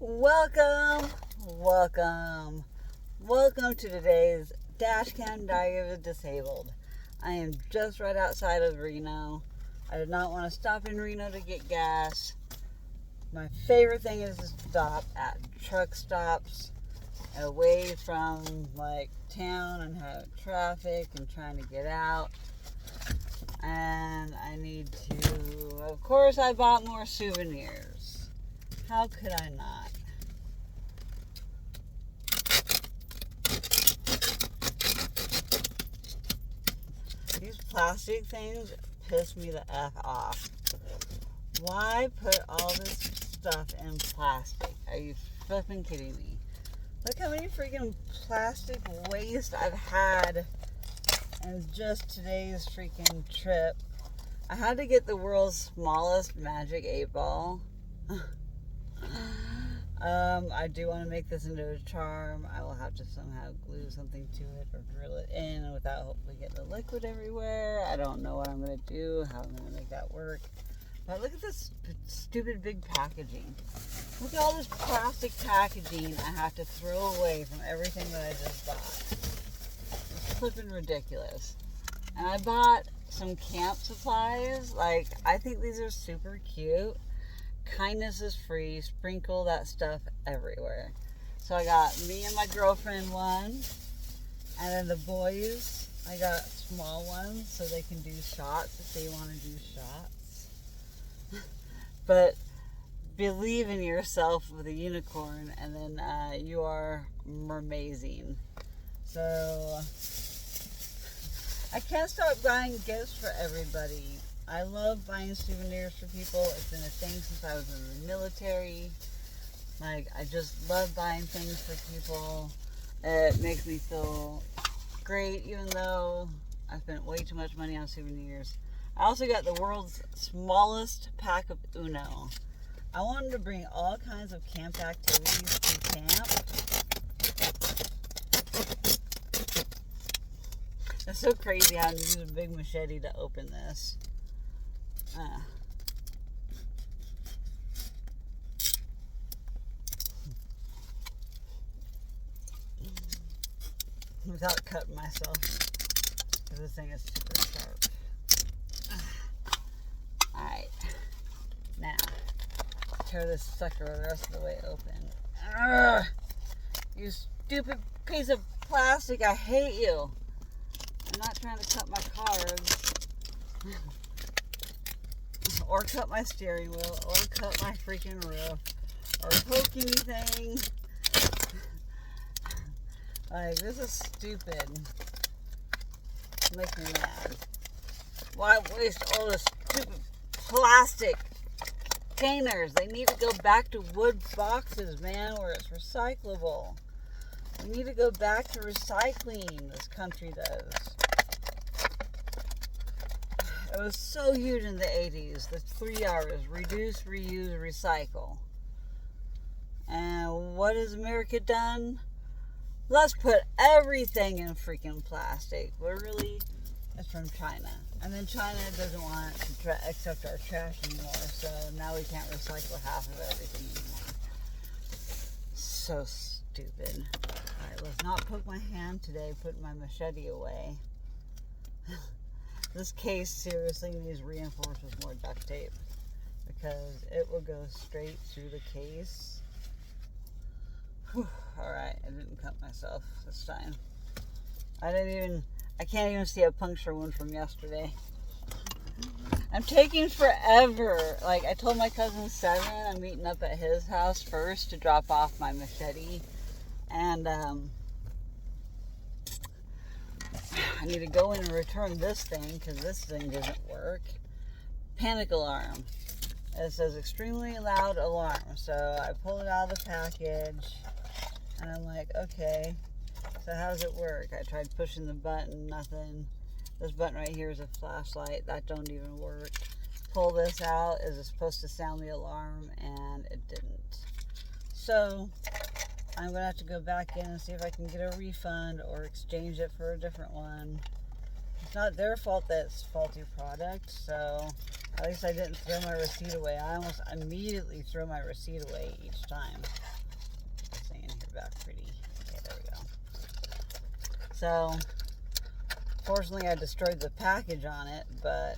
Welcome, welcome, welcome to today's Dashcam Diary of the Disabled. I am just right outside of Reno. I did not want to stop in Reno to get gas. My favorite thing is to stop at truck stops, away from like town and have traffic and trying to get out. And I need to, of course, I bought more souvenirs. How could I not? These plastic things piss me the F off. Why put all this stuff in plastic? Are you flipping kidding me? Look how many freaking plastic waste I've had in just today's freaking trip. I had to get the world's smallest magic 8-ball. I do want to make this into a charm. I will have to somehow glue something to it or drill it in without hopefully getting the liquid everywhere. I don't know what I'm going to do, how I'm going to make that work. But look at this stupid big packaging. Look at all this plastic packaging I have to throw away from everything that I just bought. It's flipping ridiculous. And I bought some camp supplies. Like, I think these are super cute. Kindness is free. Sprinkle that stuff everywhere. So I got me and my girlfriend one. And then the boys, I got small ones so they can do shots if they want to do shots. But believe in yourself with a unicorn, and then you are mermazing. So I can't stop buying gifts for everybody. I love buying souvenirs for people. It's been a thing since I was in the military. Like, I just love buying things for people. It makes me feel great, even though I spent way too much money on souvenirs. I also got the world's smallest pack of Uno. I wanted to bring all kinds of camp activities to camp. It's so crazy how I use a big machete to open this. Without cutting myself, because this thing is super sharp. Alright, now tear this sucker the rest of the way open. Ugh, you stupid piece of plastic, I hate you. I'm not trying to cut my cards, or cut my steering wheel, or cut my freaking roof, or poke anything. Like, this is stupid. It makes me mad. Why waste all this stupid plastic containers? They need to go back to wood boxes, man, where it's recyclable. We need to go back to recycling, this country does. It was so huge in the 80s, the 3 R's, reduce, reuse, recycle. And what has America done? Let's put everything in freaking plastic. But really, it's from China. And then China doesn't want to accept our trash anymore, so now we can't recycle half of everything anymore. So stupid. Alright, let's not poke my hand today, put my machete away. This case seriously needs reinforced with more duct tape, because it will go straight through the case. Alright, I didn't cut myself this time. I can't even see a puncture wound from yesterday. I'm taking forever. Like, I told my cousin 7, I'm meeting up at his house first to drop off my machete. And, I need to go in and return this thing, because this thing doesn't work. Panic alarm. It says extremely loud alarm. So I pull it out of the package. And I'm like, okay, so how does it work? I tried pushing the button, nothing. This button right here is a flashlight. That don't even work. Pull this out. Is it supposed to sound the alarm? And it didn't. So I'm going to have to go back in and see if I can get a refund or exchange it for a different one. It's not their fault that it's faulty product, so At least I didn't throw my receipt away. I almost immediately throw my receipt away each time. Saying here back pretty. Okay, there we go. So, fortunately I destroyed the package on it, but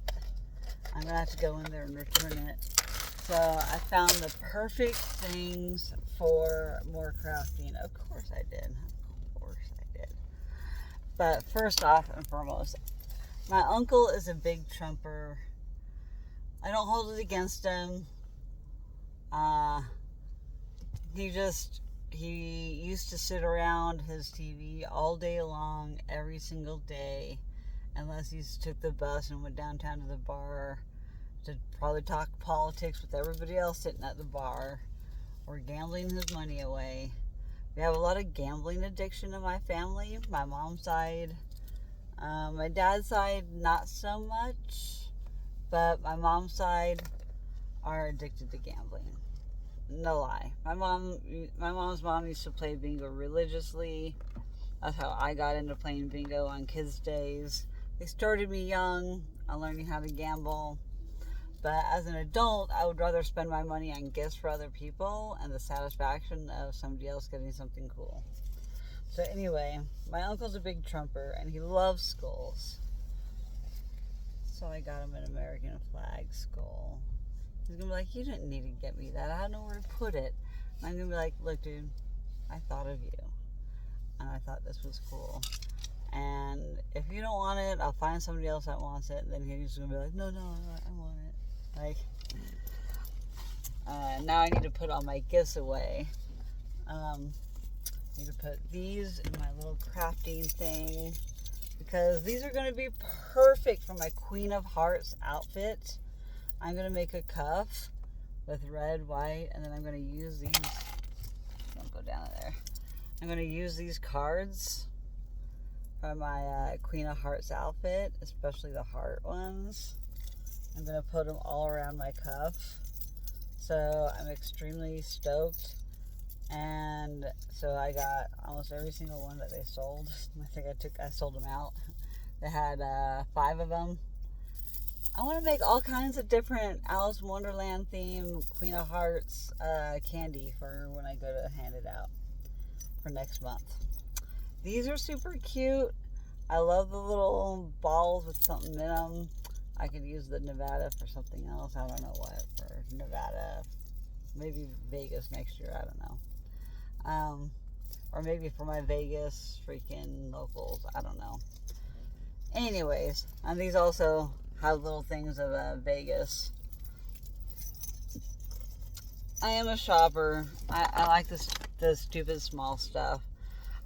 I'm going to have to go in there and return it. So, I found the perfect things for more crafting. Of course I did. Of course I did. But first off and foremost, my uncle is a big Trumper. I don't hold it against him. He used to sit around his TV all day long, every single day, unless he took the bus and went downtown to the bar to probably talk politics with everybody else sitting at the bar, or gambling his money away. We have a lot of gambling addiction in my family, my mom's side. My dad's side, not so much. But my mom's side are addicted to gambling. No lie. My mom's mom used to play bingo religiously. That's how I got into playing bingo on kids' days. They started me young on learning how to gamble. But as an adult, I would rather spend my money on gifts for other people and the satisfaction of somebody else getting something cool. So anyway, my uncle's a big Trumper and he loves skulls. So I got him an American flag skull. He's going to be like, you didn't need to get me that. I don't know where to put it. And I'm going to be like, look, dude, I thought of you. And I thought this was cool. And if you don't want it, I'll find somebody else that wants it. And then he's going to be like, no, I want it. Like, now I need to put all my gifts away. I need to put these in my little crafting thing, because these are going to be perfect for my Queen of Hearts outfit. I'm going to make a cuff with red, white, and then I'm going to use these. Don't go down there. I'm going to use these cards for my Queen of Hearts outfit, especially the heart ones. I'm going to put them all around my cuff. So I'm extremely stoked. And so I got almost every single one that they sold. I think I sold them out. They had 5 of them. I want to make all kinds of different Alice in Wonderland theme Queen of Hearts candy for when I go to hand it out for next month. These are super cute. I love the little balls with something in them. I could use the Nevada for something else. I don't know what for Nevada. Maybe Vegas next year. I don't know. Or maybe for my Vegas freaking locals. I don't know. Anyways, and these also have little things of Vegas. I am a shopper. I like the stupid small stuff.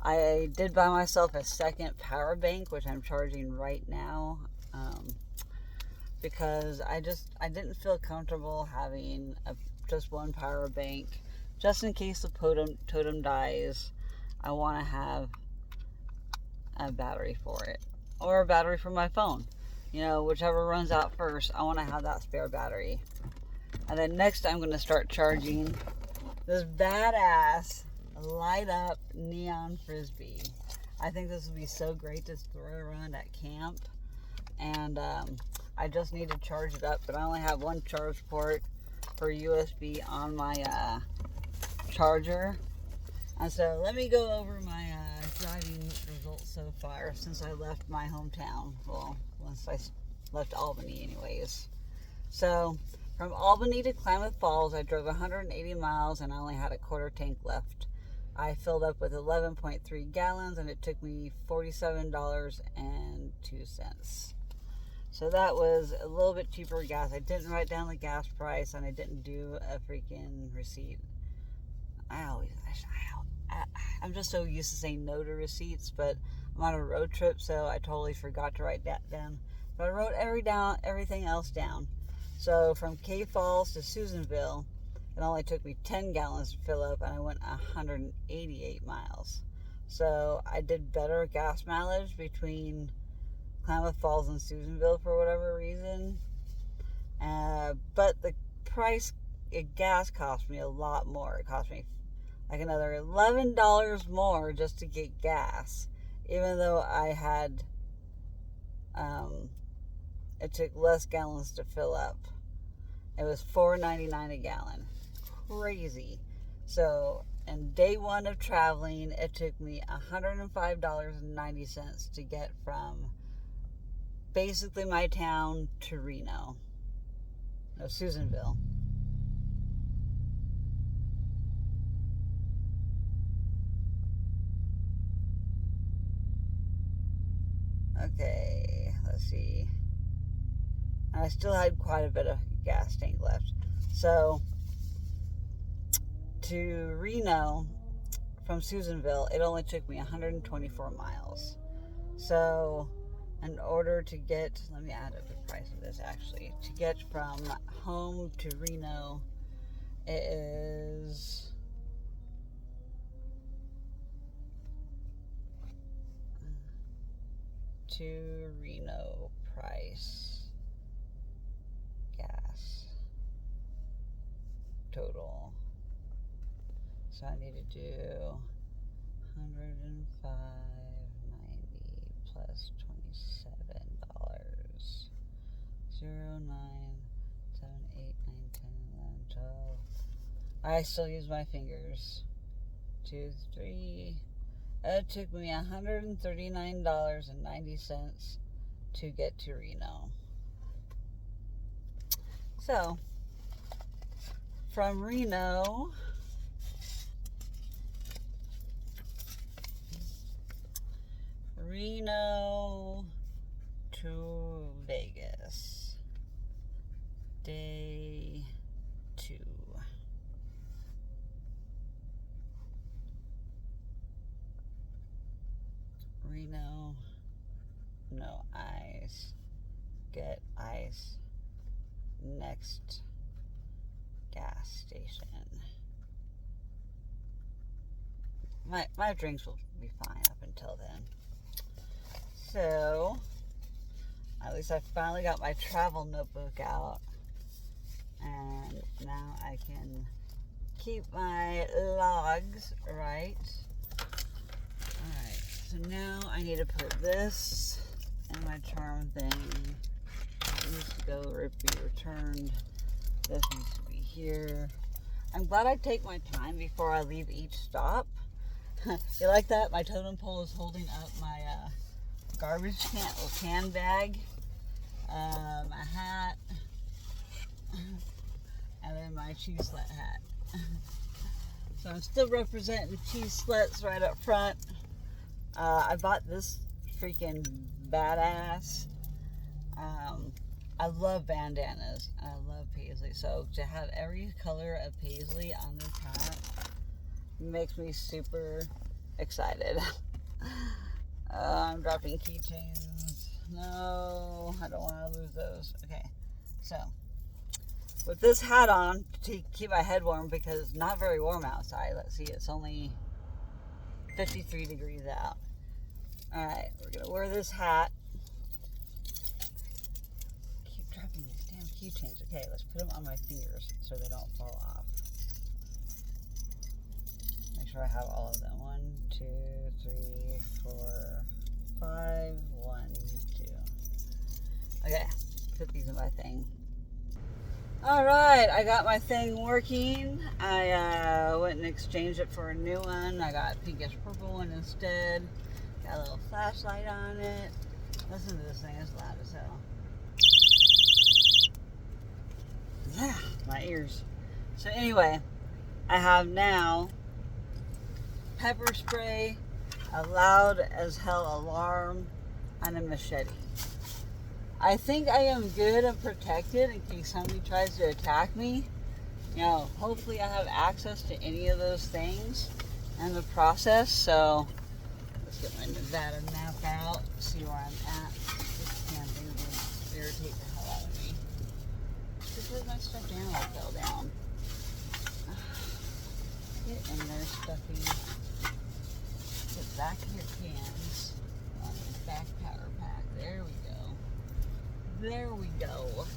I did buy myself a second power bank, which I'm charging right now, because I didn't feel comfortable having just one power bank. Just in case the totem dies, I want to have a battery for it. Or a battery for my phone. You know, whichever runs out first, I want to have that spare battery. And then next I'm going to start charging this badass light up neon frisbee. I think this would be so great to throw around at camp. And I just need to charge it up, but I only have one charge port for USB on my charger. And so let me go over my driving results so far since I left my hometown. Well, once I left Albany anyways. So from Albany to Klamath Falls, I drove 180 miles and I only had a quarter tank left. I filled up with 11.3 gallons and it took me $47.02. So that was a little bit cheaper gas. I didn't write down the gas price and I didn't do a freaking receipt. I'm just so used to saying no to receipts, but I'm on a road trip, so I totally forgot to write that down. But I wrote everything else down. So from K Falls to Susanville, it only took me 10 gallons to fill up, and I went 188 miles. So I did better gas mileage between Klamath Falls and Susanville for whatever reason. But the price of gas cost me a lot more. It cost me like another $11 more just to get gas, even though I had it took less gallons to fill up. It was $4.99 a gallon. Crazy. So, in day one of traveling, it took me $105.90 to get from basically my town to Reno. No, Susanville. Okay, let's see. I still had quite a bit of gas tank left. So, to Reno from Susanville, it only took me 124 miles. So, in order to get, let me add up the price of this actually. To get from home to Reno, it is to Reno price gas total. So I need to do 105.90 plus $27. 0, 9, 7, 8, 9, 10, 11, 12. I still use my fingers. 2, 3. It took me $139.90 to get to Reno. So, from Reno to Vegas, day 2. Reno, no ice, get ice, next gas station. My drinks will be fine up until then. So, at least I finally got my travel notebook out, and now I can keep my logs right. Alright, so now I need to put this in my charm thing. It needs to go be returned. This needs to be here. I'm glad I take my time before I leave each stop. You like that? My totem pole is holding up my garbage can bag, my hat, and then my cheese slet hat. So I'm still representing the cheese slets right up front. I bought this freaking badass. I love bandanas. I love paisley. So to have every color of paisley on this hat makes me super excited. I'm dropping keychains. No, I don't want to lose those. Okay, so with this hat on to keep my head warm because it's not very warm outside. Let's see, it's only 53 degrees out. Alright, we're going to wear this hat. Keep dropping these damn keychains. Okay, let's put them on my fingers so they don't fall off. Make sure I have all of them. 1, 2, 3, 4, 5, 1, 2. Okay, put these in my thing. Alright, I got my thing working. I went and exchanged it for a new one. I got a pinkish purple one instead. Got a little flashlight on it. Listen to this thing, it's loud as hell. Yeah, my ears. So anyway, I have now pepper spray, a loud as hell alarm, and a machete. I think I am good and protected in case somebody tries to attack me. You know, hopefully I have access to any of those things in the process. So let's get my Nevada map out, see where I'm at. This damn thing will irritate the hell out of me. Because my stuffed animal fell down. Get in there, stuffy. Get back in your cans. On the back power pack. There we go. There we go.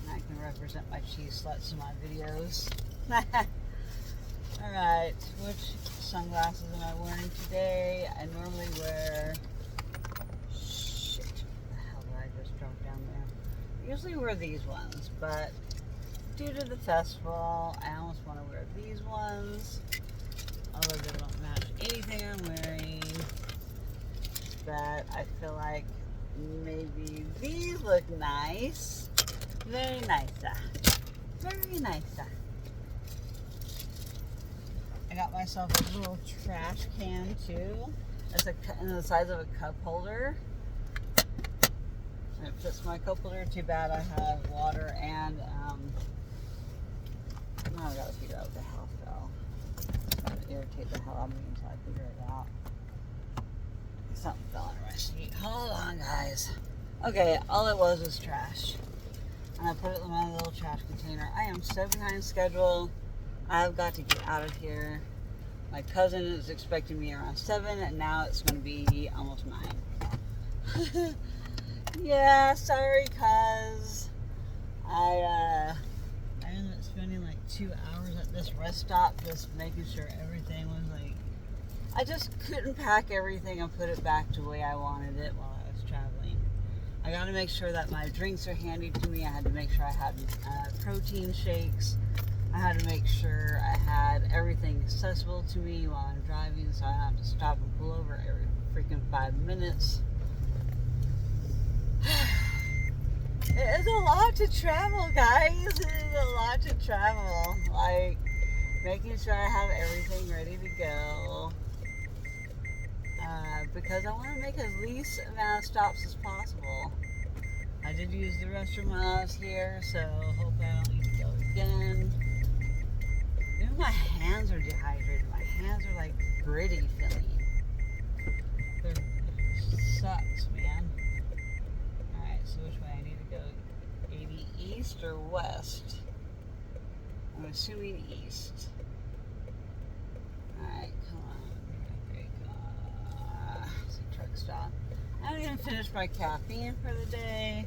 And I can represent my cheese sluts in my videos. Alright, which sunglasses am I wearing today? I normally wear... Shit, what the hell did I just drop down there? I usually wear these ones, but due to the festival, I almost want to wear these ones, although they don't match anything I'm wearing. But I feel like maybe these look nice. Very nice. Very nice. I got myself a little trash can too. It's in the size of a cup holder. It fits my cup holder. Too bad I have water and I gotta figure out what the hell fell. It's gonna irritate the hell out of me until I figure it out. Something fell under my seat. Hold on, guys. Okay, all it was trash. And I put it in my little trash container. I am so behind schedule. I've got to get out of here. My cousin is expecting me around 7, and now it's going to be almost 9. Yeah, sorry, cuz. I ended up spending like 2 hours at this rest stop just making sure everything was like... I just couldn't pack everything and put it back to the way I wanted it while I was traveling. I got to make sure that my drinks are handy to me. I had to make sure I had protein shakes. I had to make sure I had everything accessible to me while I'm driving, so I don't have to stop and pull over every freaking 5 minutes. It is a lot to travel, guys. It is a lot to travel. Like, making sure I have everything ready to go. Because I want to make as least amount of stops as possible. I did use the restroom while I was here, so hopefully I don't need to go again. Even my hands are dehydrated. My hands are like gritty feeling. It sucks, man. Alright, so which way I need to go? 80 east or west? I'm assuming east. Alright, come on. It's a truck stop. I haven't even finished my caffeine for the day.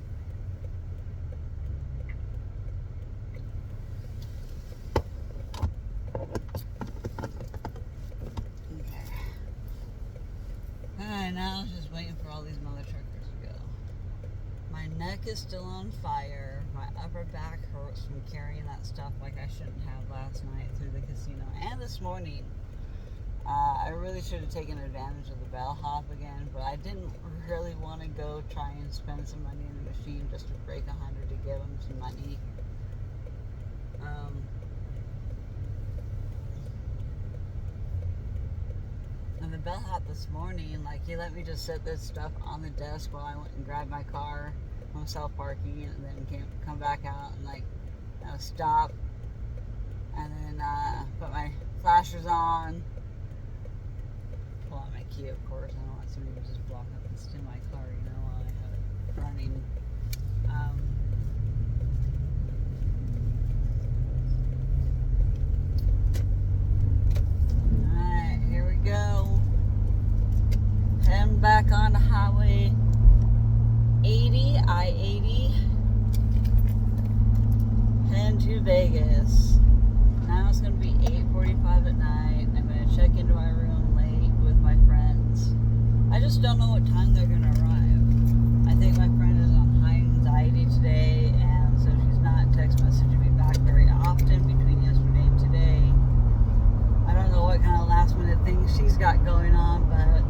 Now I was just waiting for all these mother truckers to go. My neck is still on fire. My upper back hurts from carrying that stuff like I shouldn't have last night through the casino and this morning. I really should have taken advantage of the bellhop again, but I didn't really want to go try and spend some money in the machine just to break 100 to give them some money. And the bellhop this morning, like, he let me just set this stuff on the desk while I went and grabbed my car from self-parking, and then come back out and, like, stop, and then put my flashers on, pull out my key, of course. I don't want somebody to just block up and steal my car, you know, while I have it running. Go. Heading back on the highway 80, I-80, heading to Vegas. Now it's going to be 8:45 at night. I'm going to check into my room late with my friends. I just don't know what time they're going to arrive. I think my friend is on high anxiety today, and so she's not text messaging me back very often between yesterday and today. I don't know what kind of last minute things she's got going on, but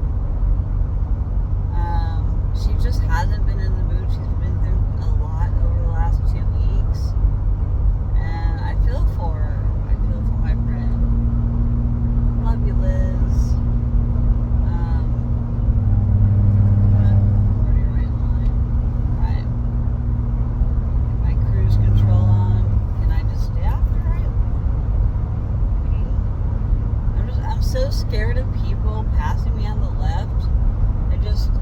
she just hasn't been in the mood. She's been through a lot over the last 2 weeks, and I feel for her. I feel for my friend. Love you, Liz. But I'm already right in line. Right. Get my cruise control on. Can I just stay after right? I'm so scared of people passing me on the left.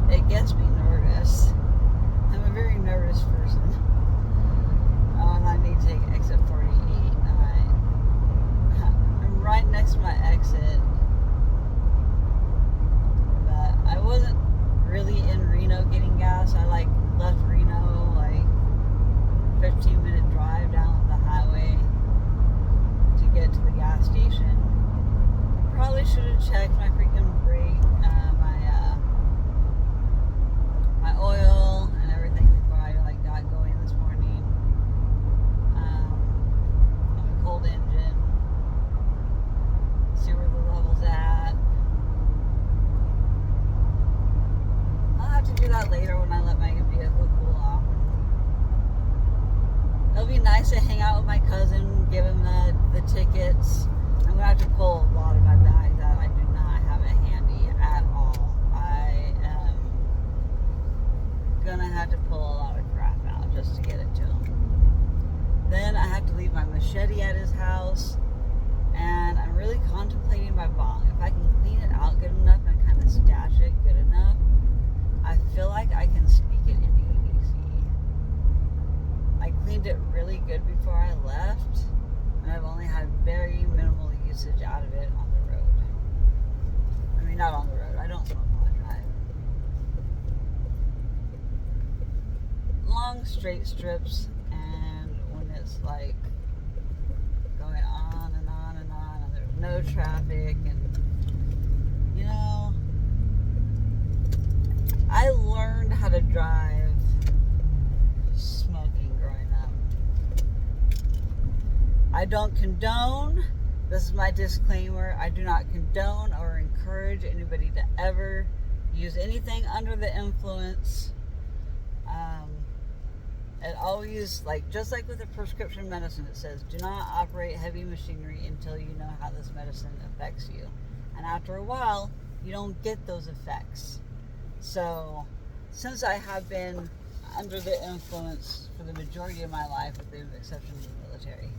It gets me nervous. I'm a very nervous person. Oh, and I need to take exit 48. I'm right next to my exit. But I wasn't really in Reno getting gas. I left Reno 15-minute drive down the highway to get to the gas station. Probably should have checked my freaking brake, my oil and everything before I got going this morning. nice to hang out with my cousin, give him the tickets. I'm gonna have to pull a lot of my bags out. I do not have it handy at all. I am gonna have to pull a lot of crap out just to get it to him. Then I have to leave my machete at his house, and I'm really contemplating my bong. If I can clean it out good enough and kind of stash it good enough, I feel like I can sneak it into EDC. I cleaned it really good before I left, and I've only had very minimal usage out of it on the road. I mean, not on the road. I don't smoke while I drive. Long straight strips, and when it's like going on and on and on, and there's no traffic, and you know, I learned how to drive smoking growing up. I don't condone, this is my disclaimer, I do not condone or encourage anybody to ever use anything under the influence. It always, just like with a prescription medicine, it says, do not operate heavy machinery until you know how this medicine affects you. And after a while, you don't get those effects. So, since I have been under the influence for the majority of my life, with the exception of the military,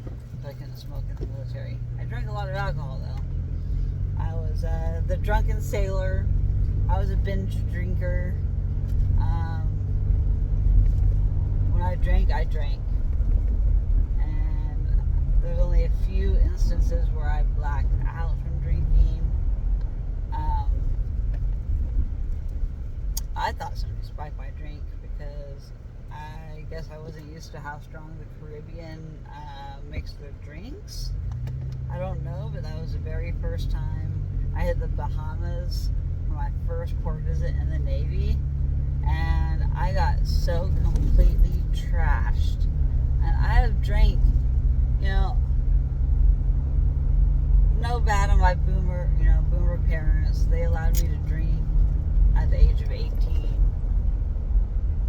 so I couldn't smoke in the military. I drank a lot of alcohol, though. I was the drunken sailor. I was a binge drinker. When I drank, I drank. And there's only a few instances where I blacked out from drinking. I thought somebody spiked my drink because I guess I wasn't used to how strong the Caribbean makes their drinks. I don't know, but that was the very first time I hit the Bahamas for my first port visit in the Navy, and I got so completely trashed. And I have drank, no bad on my boomer parents. They allowed me to drink at the age of 18,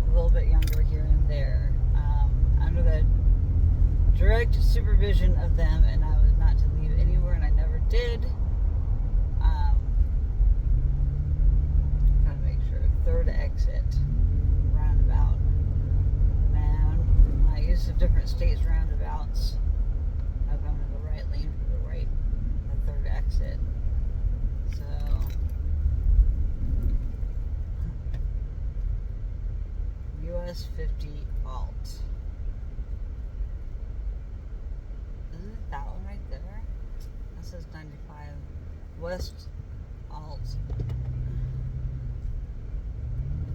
a little bit younger here and there, under the direct supervision of them, and I was not to leave anywhere, and I never did. Gotta make sure, third exit, roundabout. Man, I used to different states roundabouts. I'm going to the right lane for the right, the third exit. So, US 50 alt. Isn't it that one right there? That says 95 West alt.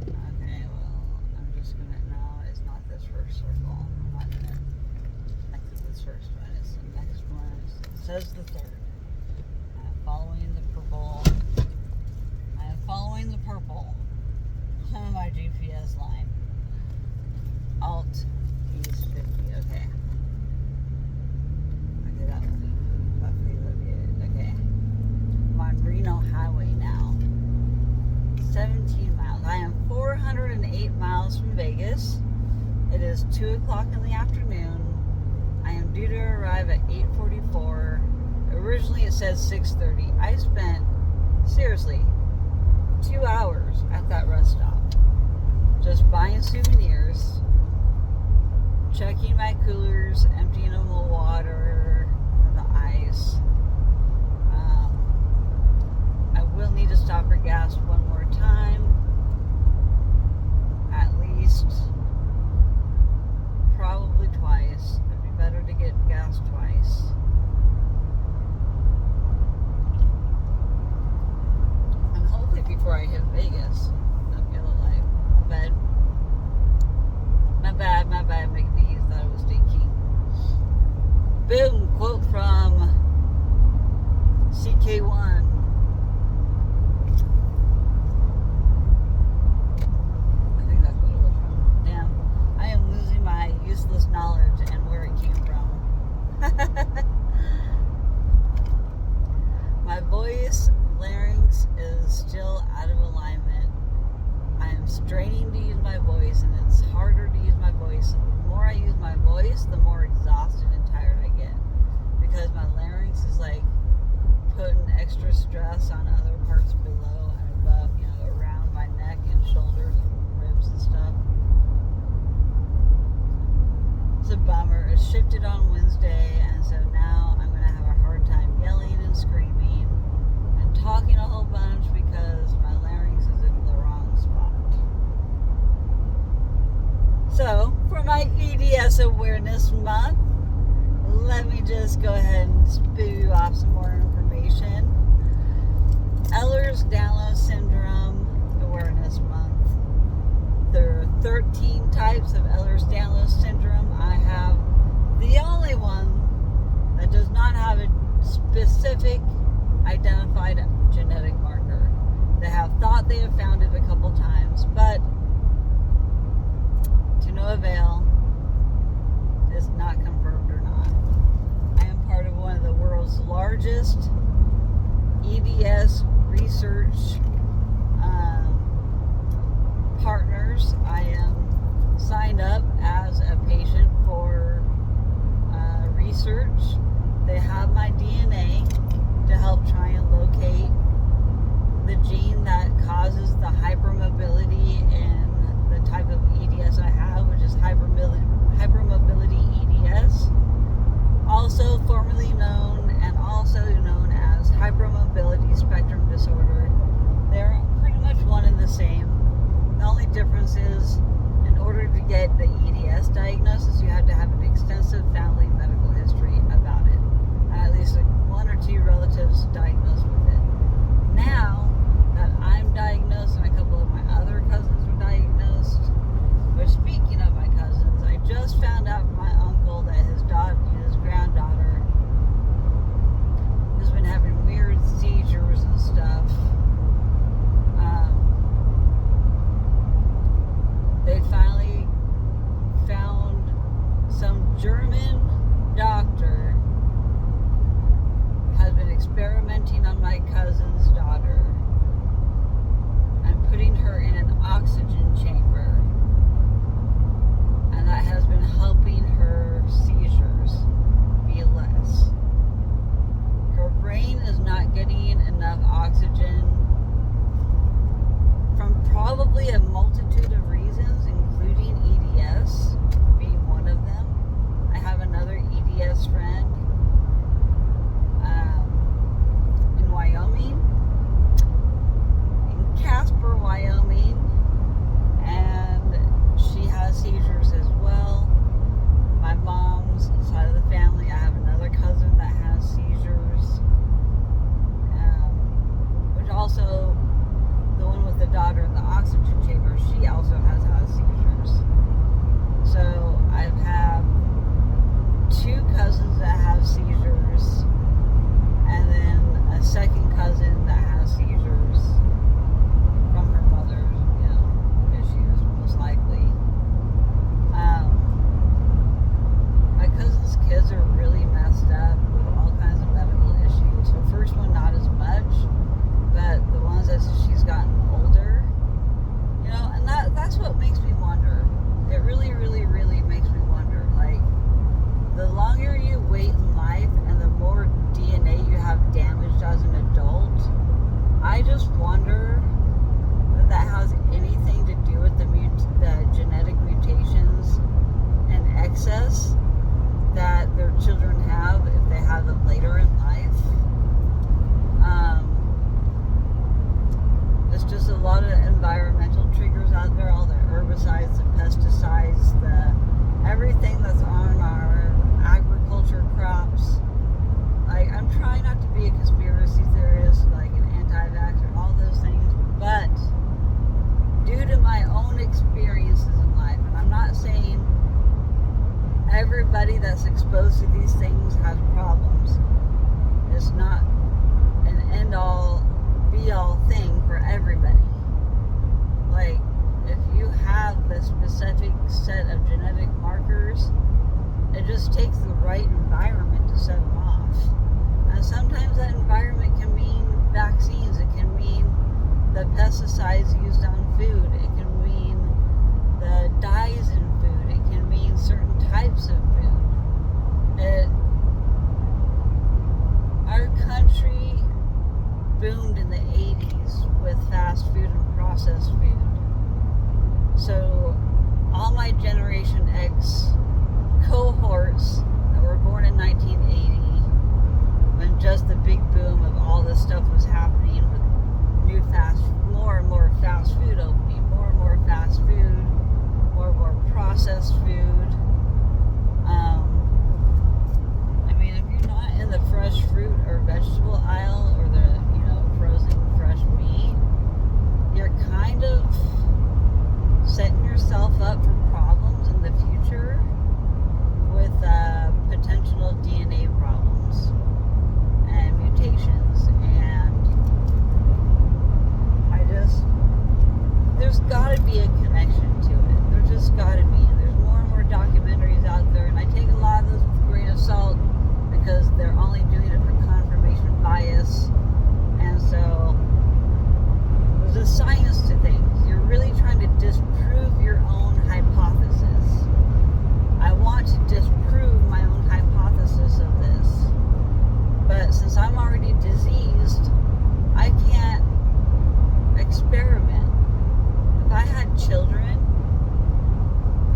Okay, well, I'm just gonna, no, it's not this first circle. I'm not gonna exit this first one. It's the next one. It says the third. I'm following the purple. I am following the purple on my GPS line. Alt East 50, okay. Okay, that would be it. Okay. I'm on Reno Highway now. 17 miles. I am 408 miles from Vegas. It is 2 o'clock in the afternoon. I am due to arrive at 8:44. Originally it says 6:30. I spent, seriously, 2 hours at that rest stop. Just buying souvenirs, checking my coolers, emptying them with water and the ice. I will need to stop for gas one more time. At least. Probably twice. It'd be better to get gas twice. And hopefully before I hit Vegas, I'll get a life. My bad, make me use that it was stinky. Boom, quote from CK1. I think that's what it was from. Damn, I am losing my useless knowledge and where it came from. My voice larynx is still out of alignment. I am straining to use my voice, and it's harder to use my voice more I use my voice, the more exhausted and tired I get. Because my larynx is like putting extra stress on other parts below and above, around my neck and shoulders and ribs and stuff. It's a bummer. It shifted on Wednesday, and so now I'm going to have a hard time yelling and screaming and talking a whole bunch because my larynx is in the wrong spot. So, for my EDS Awareness Month, let me just go ahead and spew off some more information. Ehlers-Danlos Syndrome Awareness Month. There are 13 types of Ehlers-Danlos syndrome. I have the only one that does not have a specific identified genetic marker. They have thought they have found it a couple times, but to no avail. It's not confirmed or not. I am part of one of the world's largest EDS research partners. I am signed up as a patient for research. They have my DNA to help try and locate the gene that causes the hypermobility in the type of EDS I have, which is hypermobility EDS, also formerly known as hypermobility spectrum disorder. They're pretty much one and the same. The only difference is, in order to get the EDS diagnosis, you have to have an extensive family medical history about it, and at least one or two relatives diagnosed with it. Now that I'm diagnosed and a couple of my other cousins were diagnosed, but speaking of my cousins, I just found out from my uncle that his granddaughter has been having weird seizures and stuff. They finally found some German doctor has been experimenting on my cousin's daughter and putting her in an oxygen chamber, and that has been helping her seizures be less. Her brain is not getting enough oxygen from probably a multitude of reasons, including EDS being one of them. I have another EDS friend in Wyoming, in Casper, Wyoming, and she has seizures as well. My mom's side of the family, I have another cousin that has seizures, which also, the one with the daughter in the oxygen chamber, she also has had seizures. So I've had two cousins that have seizures, and then a second cousin that has seizures from her mother's, issues, most likely. My cousin's kids are really messed up with all kinds of medical issues. Her first one, not as much, but the ones that she's gotten older, and that's what makes me wonder. It really, really, really makes me wonder. Like, the longer you wait in life and the more DNA you have damaged as an adult, I just wonder if that has anything to do with the genetic mutations and excess that their children have if they have them later in life. It's just a lot of environmental triggers out there, all the herbicides, the pesticides, everything that's on our agriculture crops. Like, I'm trying not to be a conspiracy theorist, like an anti-vaxxer, all those things, but due to my own experiences in life, and I'm not saying everybody that's exposed to these things has problems. It's not an end-all, be-all thing for everybody. Like, if you have the specific set of genetic markers, it just takes the right environment to set them off. And sometimes that environment can mean vaccines, it can mean the pesticides used on food, it can mean the dyes in food, it can mean eating certain types of food. Our country boomed in the 80s with fast food and processed food. So all my Generation X cohorts that were born in 1980, when just the big boom of all this stuff was happening with more and more fast food opening, more and more fast food, more and more processed food. I mean, if you're not in the fresh fruit or vegetable aisle or the, frozen fresh meat, you're kind of setting yourself up for problems in the future with potential DNA problems and mutations. And there's got to be a connection to it. There's just got to be. There's more and more documentaries out there, and I take a lot of those with a grain of salt because they're only doing it for confirmation bias. And so there's a science to things. You're really trying to disprove your own hypothesis. I want to disprove my own hypothesis of this. But since I'm already diseased, I can't experiment. If I had children,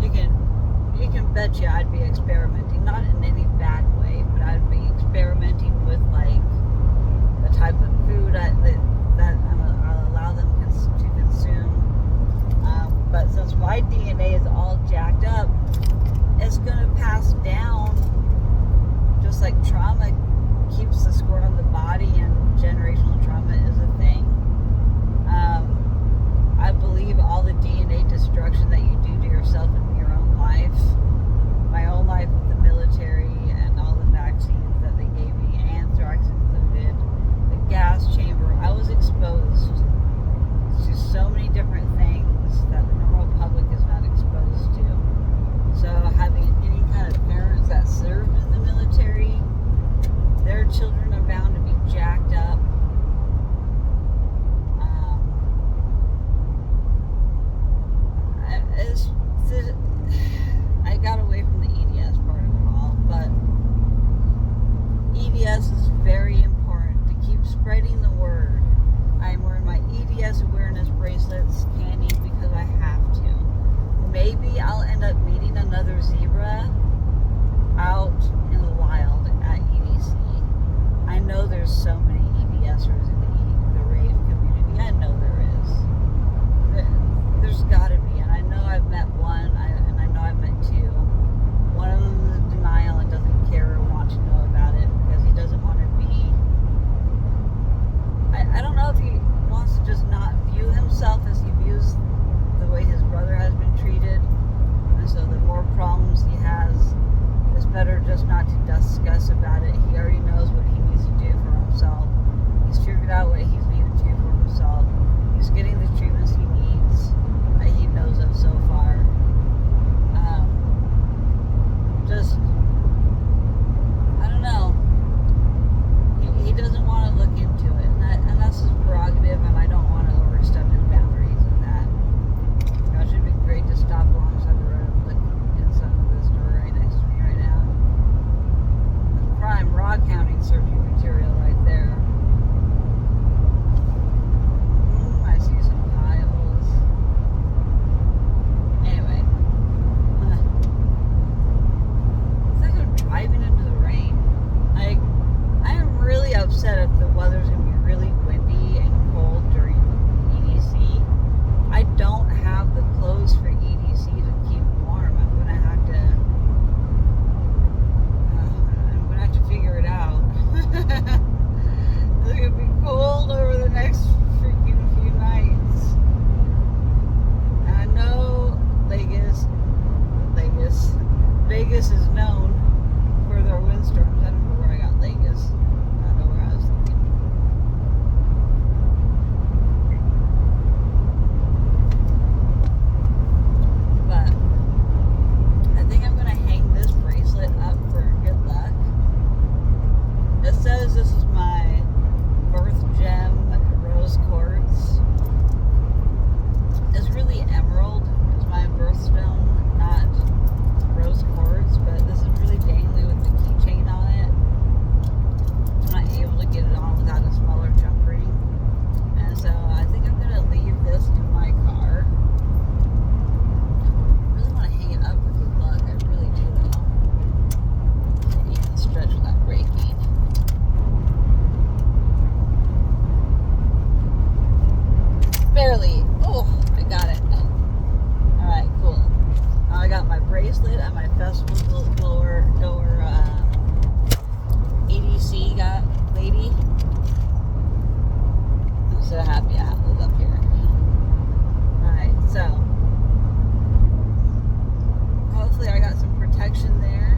you can bet you I'd be experimenting, not in any bad way, but I'd be experimenting with like the type of food that I'll allow them to consume. But since my DNA is all jacked up, it's gonna pass down, just like trauma keeps the score on the body, and generational trauma is a thing. I believe all the DNA destruction that you do to yourself in your own life, my own life with the military and all the vaccines that they gave me, anthrax included, the gas chamber, I was exposed to so many different things that the normal public is not exposed to. So having any kind of parents that served in the military, their children are bound to be jacked up. I got away from the EDS part of it all, but EDS is very important to keep spreading the word. I'm wearing my EDS awareness bracelets, candy, because I have to. Maybe I'll end up meeting another zebra out in the wild at EDC. I know there's so many EDSers in the rave community. I know there is. There's got to be, and I know I've met one, and I know I've met two. One of them is in denial and doesn't care or want to know about it because he doesn't want to be. I don't know if he wants to just not view himself as he views the way his brother has been treated, and so the more problems he has, it's better just not to discuss about it. He already knows what he needs to do for himself. He's figured out what he's needed to do for himself. He's getting the treatments he needs that he knows of so far. I don't know. bracelet at my festival goer EDC lady. I'm so happy I have this up here. Alright, so hopefully I got some protection there.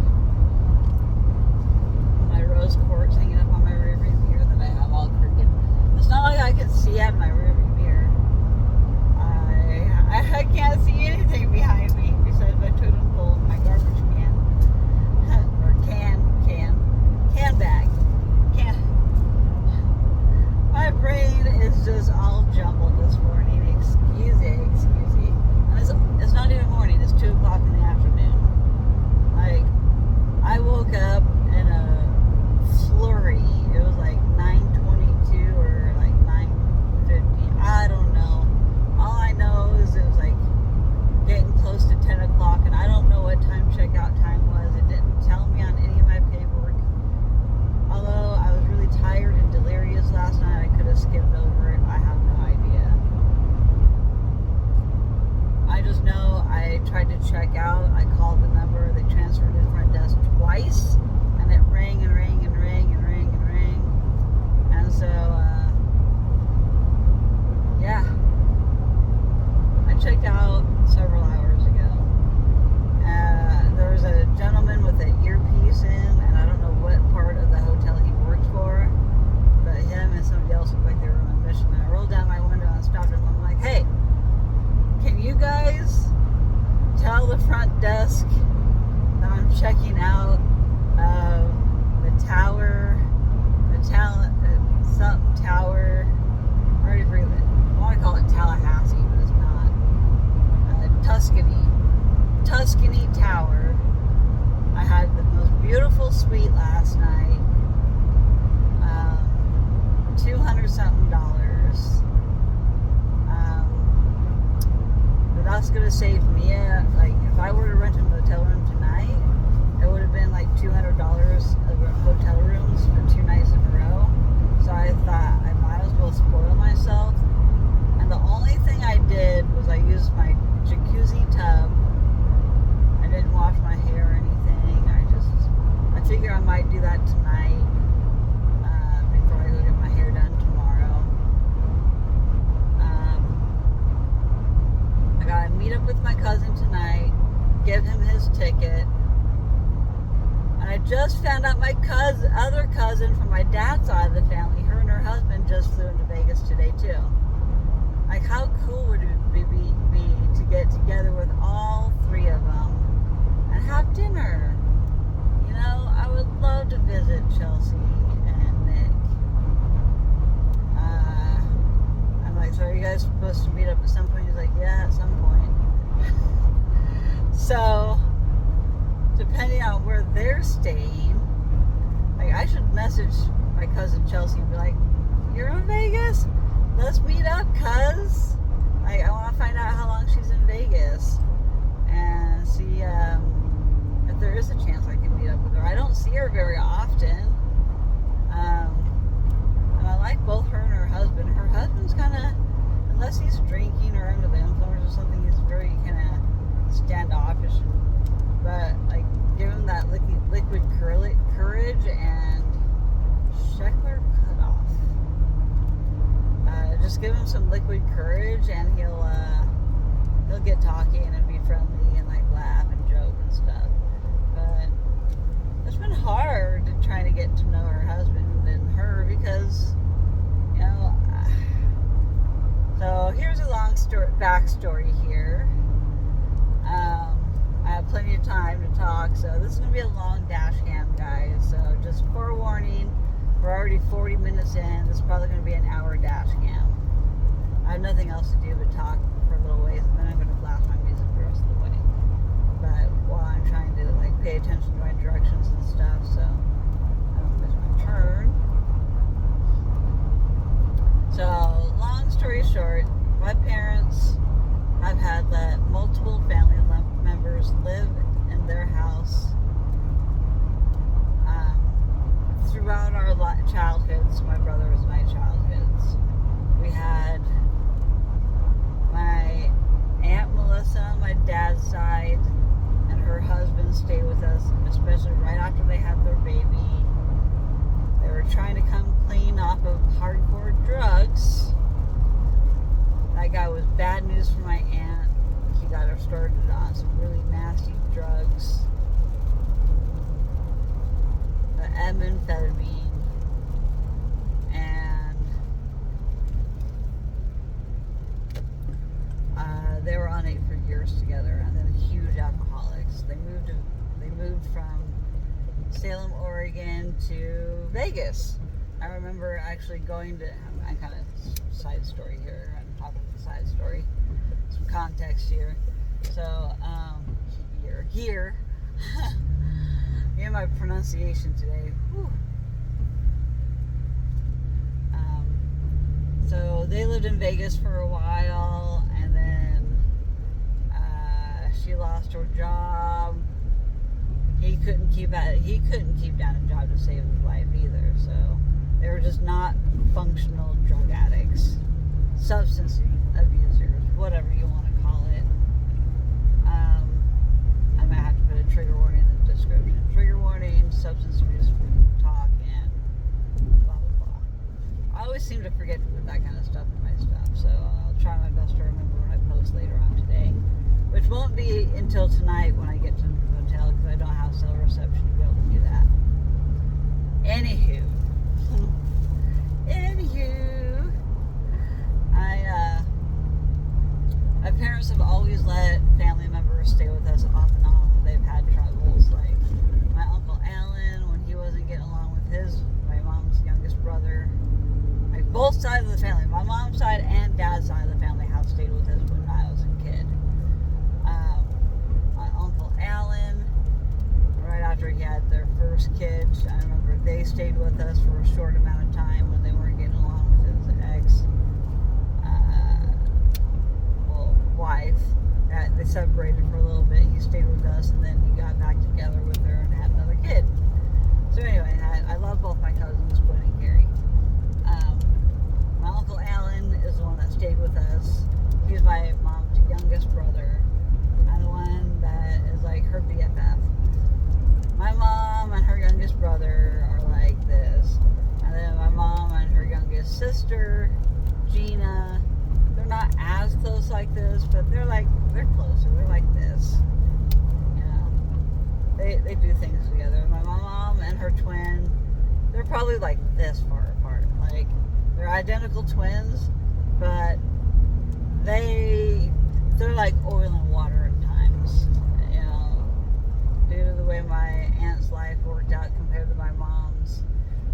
My rose quartz hanging up on my rearview mirror that I have all crooked. It's not like I can see out of my rearview mirror. I can't see anything behind me besides my totem pole, my garbage can, or can bag. My brain is just all jumbled this morning. Excuse me. And it's not even morning. It's 2 o'clock in the afternoon. Like, I woke up in a flurry. It was like 9:22 or like 9:50. I don't know. All I know is it was like getting close to 10 o'clock, and I don't know what time checkout time was. It didn't tell me on any of my paperwork. Although I was really tired and delirious last night, I could have skipped over it. I have no idea. I just know I tried to check out. I called the number. They transferred to the front desk twice, and it rang and rang and rang and rang and rang. And so, yeah. I checked out several hours ago. There was a gentleman with an earpiece in, and I don't know what part of the hotel he worked for, but him and somebody else looked like they were on a mission. And I rolled down my window and stopped him. I'm like, hey, can you guys tell the front desk that I'm checking out of the tower, something tower, I already forget it. I want to call it Tallahassee, but it's not. Tuscany Tower. I had the most beautiful suite last night. $200 something. But that's gonna save me. Like, if I were to rent a motel room tonight, it would have been like $200 of hotel rooms for 2 nights in a row. So I thought I might as well spoil myself. And the only thing I did was I used my jacuzzi tub. I didn't wash my hair or anything. I figure I might do that tonight before I go get my hair done tomorrow. I gotta meet up with my cousin tonight, give him his ticket. And I just found out my other cousin from my dad's side of the family, her and her husband just flew into Vegas today too. Like, how cool would it be to get together with all 3 of them and have dinner? You know, I would love to visit Chelsea and Nick. I'm like, so are you guys supposed to meet up at some point? He's like, yeah, at some point. So, depending on where they're staying, like, I should message my cousin Chelsea and be like, you're in Vegas? Let's meet up, cuz. Like, I want to find out how long she's in Vegas and see if there is a chance I can meet up with her. I don't see her very often. And I like both her and her husband. Her husband's kind of, unless he's drinking or under the influence or something, he's very kind of standoffish. But, like, give him that liquid courage and Sheckler cutoff. Just give him some liquid courage, and he'll get talking and be friendly and like laugh and joke and stuff. But it's been hard trying to get to know her husband and her because, you know. So here's a long backstory here. I have plenty of time to talk, so this is gonna be a long dash cam, guys. So just forewarning, we're already 40 minutes in. This is probably gonna be an hour dash cam. I have nothing else to do but talk for a little ways, and then I'm going to blast my music the rest of the way. But while I'm trying to like pay attention to my directions and stuff, so I don't miss my turn. So, long story short, my parents have had let multiple family members live in their house throughout our childhoods, my brothers and my childhoods. We had my Aunt Melissa on my dad's side and her stay with us, especially right after they had their baby. They were trying to come clean off of hardcore drugs. That guy was bad news for my aunt. He got her started on some really nasty drugs. The methamphetamine. And they were on it for years together, and then huge alcoholics. They moved from Salem, Oregon to Vegas. I remember actually going to, I kind of side story here, I'm talking about the side story, some context here. So, here, yeah, my pronunciation today, whew. So they lived in Vegas for a while, and then she lost her job. He couldn't keep down a job to save his life either. So they were just not functional drug addicts, substance abusers, whatever you want to call it. I might have to put a trigger warning in the description. Trigger warning, substance abuse talk, and blah blah blah. I always seem to forget to put that kind of stuff in my stuff, so I'll try my best to remember when I post later on today, which won't be until tonight when I get to the hotel, because I don't have cell reception to be able to do that. Anywho, my parents have always let family members stay with us off and on when they've had troubles. Like my Uncle Alan, when he wasn't getting along with my mom's youngest brother. Like both sides of the family, my mom's side and dad's side of the family, have stayed with us when I was a kid. My Uncle Alan, right after he had their first kid, I remember they stayed with us for a short amount of time when they weren't getting along with his ex wife. They separated for a little bit. He stayed with us, and then he got back together with her and had another kid. So anyway, I love both my cousins, Gwen and Gary. My Uncle Alan is the one that stayed with us. He's my mom's youngest brother, and the one that is like her BFF. My mom and her youngest brother are like this, and then my mom and her youngest sister, Gina, they're not as close like this, but they're closer. They're like this. You know, they do things together. My mom and her twin, they're probably like this far apart. Like they're identical twins, but they're like oil and water at times. You know, due to the way my aunt's life worked out compared to my mom's.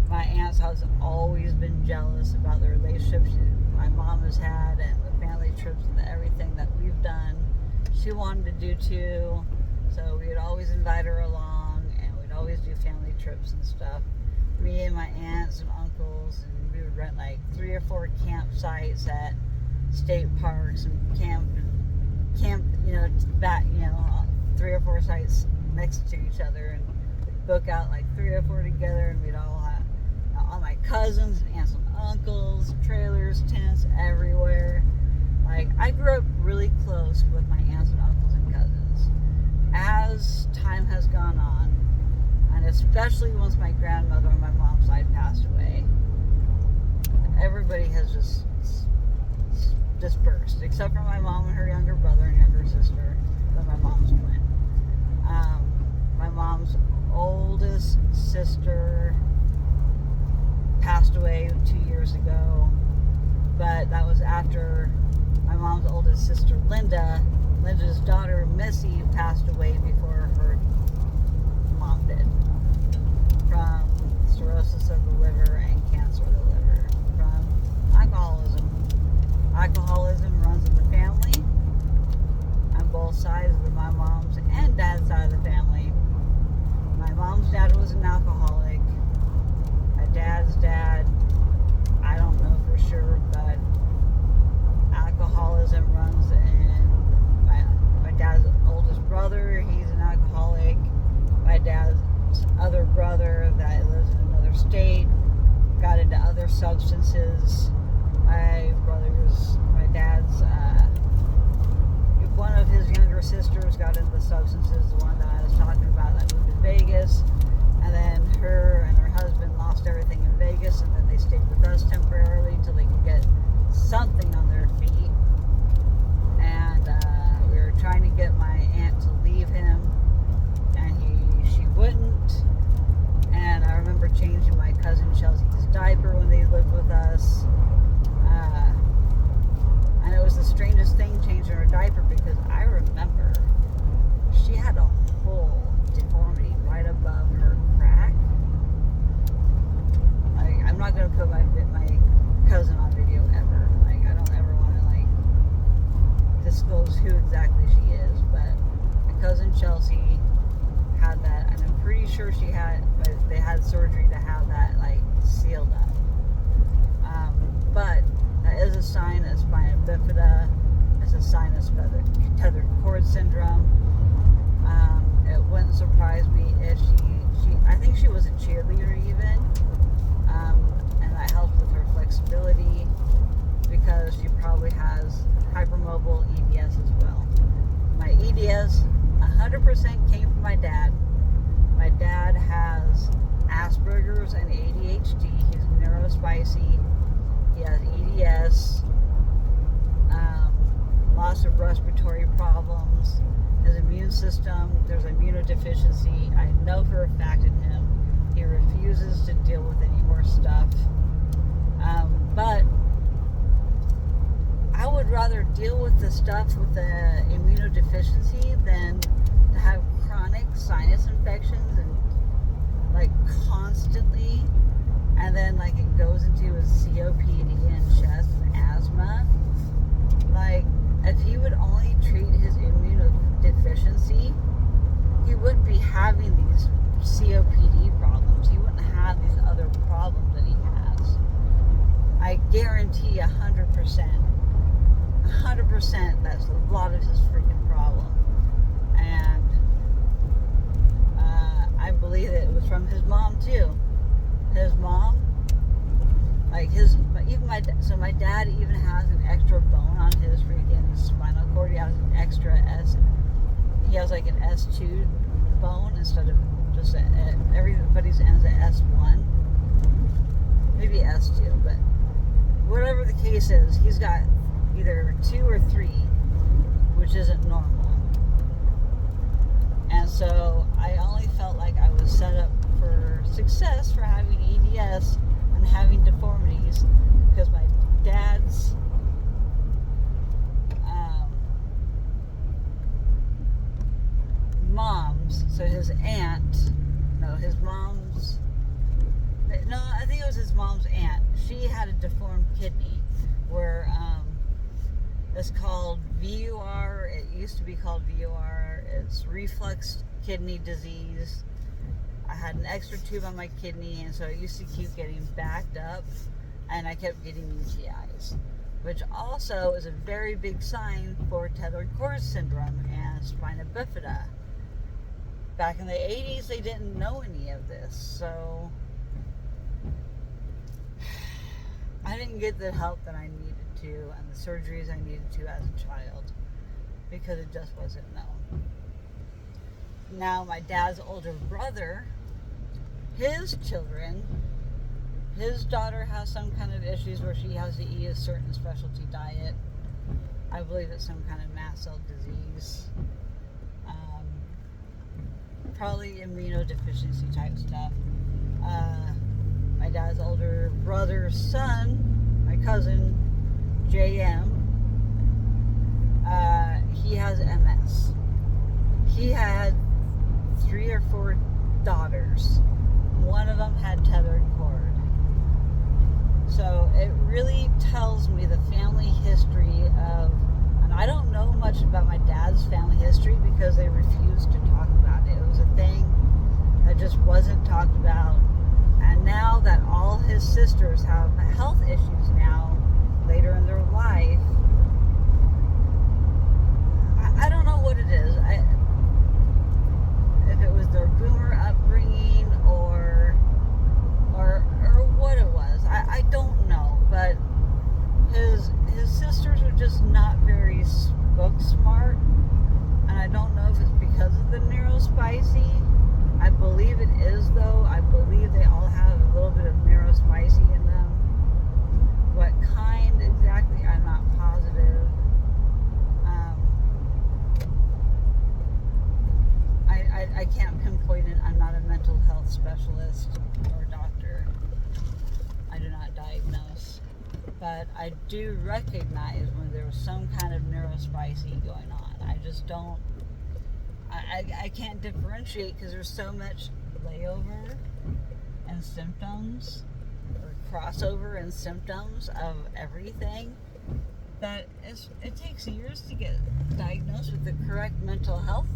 My aunt's has always been jealous about the relationships my mom has had and the family trips and everything that we've done. She wanted to do too, so we'd always invite her along, and we'd always do family trips and stuff. Me and my aunts and uncles, and we would rent like 3 or 4 campsites at state parks and camp, you know, 3 or 4 sites next to each other, and we'd book out like 3 or 4 together, and we'd all have all my cousins and aunts and uncles, trailers, tents everywhere. Like I grew up really close with my aunts and uncles and cousins. As time has gone on, and especially once my grandmother on my mom's side passed away, everybody has just dispersed, except for my mom and her younger brother and younger sister, and my mom's twin. My mom's oldest sister passed away 2 years ago, but that was after my mom's oldest sister Linda's daughter Missy passed away before her mom did, from cirrhosis of the liver and cancer of the liver, from alcoholism. Alcoholism runs in the family on both sides of my mom's and dad's side of the family. My mom's dad was an alcoholic. My dad's dad, I don't know for sure, but alcoholism runs in my dad's oldest brother. He's an alcoholic. My dad's other brother that lives in another state got into other substances. My dad's one of his younger sisters got into the substances, the one that I was talking about that moved to Vegas, and then her and her husband lost everything in Vegas, and then they stayed with us temporarily until they could get something on their feet. And we were trying to get my aunt to leave him, and she wouldn't. And I remember changing my cousin Chelsea's diaper when they lived with us. And it was the strangest thing changing her diaper, because I remember she had a whole deformity right above her crack. Like, I'm not going to put my cousin on video ever. Like, I don't ever want to, like, disclose who exactly she is, but my cousin Chelsea had that, and I'm pretty sure they had surgery to have that, like, sealed up. But that is a sign of spina bifida. It's a sign of tethered cord syndrome. It wouldn't surprise me if I think she was a cheerleader even, and that helps with her flexibility, because she probably has hypermobile EDS as well. My EDS 100% came from my dad. My dad has Asperger's and ADHD. He's neurospicy. He has EDS, lots of respiratory problems. His immune system, there's immunodeficiency. I know for a fact in him, he refuses to deal with any more stuff. But I would rather deal with the stuff with the immunodeficiency than to have chronic sinus infections and, like, constantly, and then, like, it goes into his COPD and chest and asthma. Like, if he would only treat his immunodeficiency, he wouldn't be having these COPD problems. He wouldn't have these other problems that he has. I guarantee 100% that's a lot of his freaking problem. And I believe that it was from his mom too. His mom, like my dad even has an extra bone on his freaking spinal cord. He has an extra he has like an S2 bone instead of just everybody's ends at S1, maybe S2, but whatever the case is, he's got either 2 or 3, which isn't normal. And so I only felt like I was set up for success for having EDS and having deformities, because my dad's mom's, so his aunt, I think it was his mom's aunt, she had a deformed kidney where it's called VUR. It used to be called VUR. It's reflux kidney disease. I had an extra tube on my kidney, and so it used to keep getting backed up, and I kept getting UTIs, which also is a very big sign for tethered cord syndrome and spina bifida. Back in the 80s, they didn't know any of this, so I didn't get the help that I needed to and the surgeries I needed to as a child, because it just wasn't known. Now, my dad's older brother, his children, his daughter has some kind of issues where she has to eat a certain specialty diet. I believe it's some kind of mast cell disease. Probably immunodeficiency type stuff. My dad's older brother's son, my cousin, JM, he has MS. He had 3 or 4 daughters. One of them had tethered cord. So it really tells me the family history of, and I don't know much about my dad's family history because they refused to talk about it. It was a thing that just wasn't talked about. And now that all his sisters have health issues now, later in their life, I don't know what it is. If it was their boomer upbringing or what it was, I don't know. But his sisters are just not very book smart, and I don't know if it's because of the neurospicy. I believe it is, though. I believe they all have a little bit of neurospicy in them. What kind exactly, I'm not positive. I can't pinpoint it. I'm not a mental health specialist or doctor. I do not diagnose. But I do recognize when there was some kind of neurospicy going on. I just don't, I can't differentiate because there's so much layover and symptoms, or crossover and symptoms of everything, that it takes years to get diagnosed with the correct mental health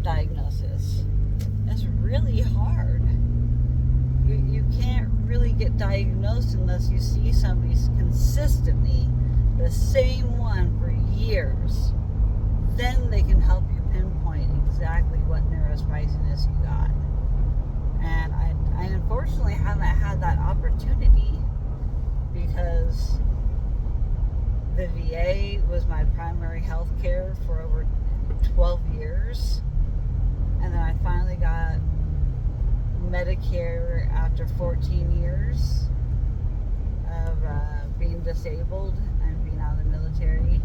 diagnosis. It's really hard. You can't really get diagnosed unless you see somebody consistently, the same one for years. Then they can help you pinpoint exactly what neurospiciness you got. And I unfortunately haven't had that opportunity because the VA was my primary health care for over 12 years. And then I finally got Medicare after 14 years of being disabled and being out of the military.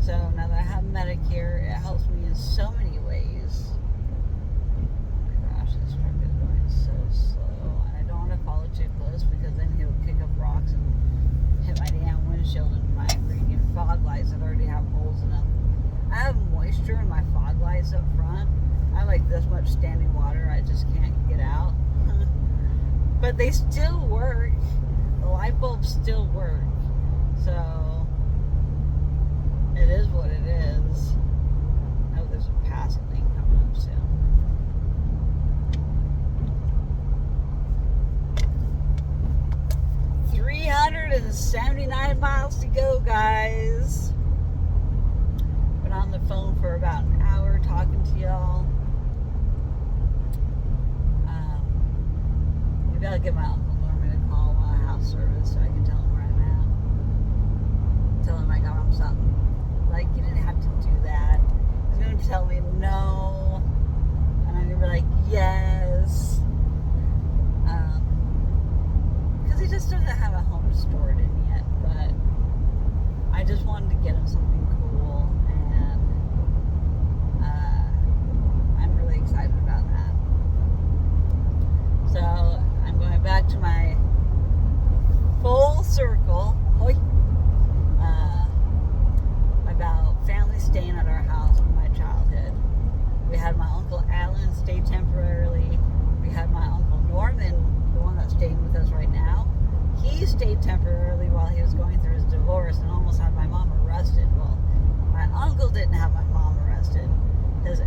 So now that I have Medicare, it helps me in so many ways. Oh my gosh, this truck is going so slow. And I don't want to follow too close because then he'll kick up rocks and hit my damn windshield and my freaking fog lights that already have holes in them. I have moisture in my fog lights up front. I like this much standing water, I just can't get out. But they still work. The light bulbs still work. So it is what it is. Oh, there's a passing lane coming up soon. $379 miles to go, guys. Been on the phone for about an hour talking to y'all. Maybe I'll give my Uncle Norman a call while I have service so I can tell him where I'm at. Tell him I got him something. Like, you didn't have to do that. He's going to tell me no. And I'm going to be like, yes. Because he just doesn't have a home stored in yet. But I just wanted to get him something cool. And I'm really excited about that. So I'm going back to my full circle about family staying at our house in my childhood. We had my Uncle Alan stay temporarily. We had my Uncle Norman, the one that's staying with us right now. He stayed temporarily while he was going through his divorce and almost had my mom arrested. Well, my uncle didn't have my mom arrested. His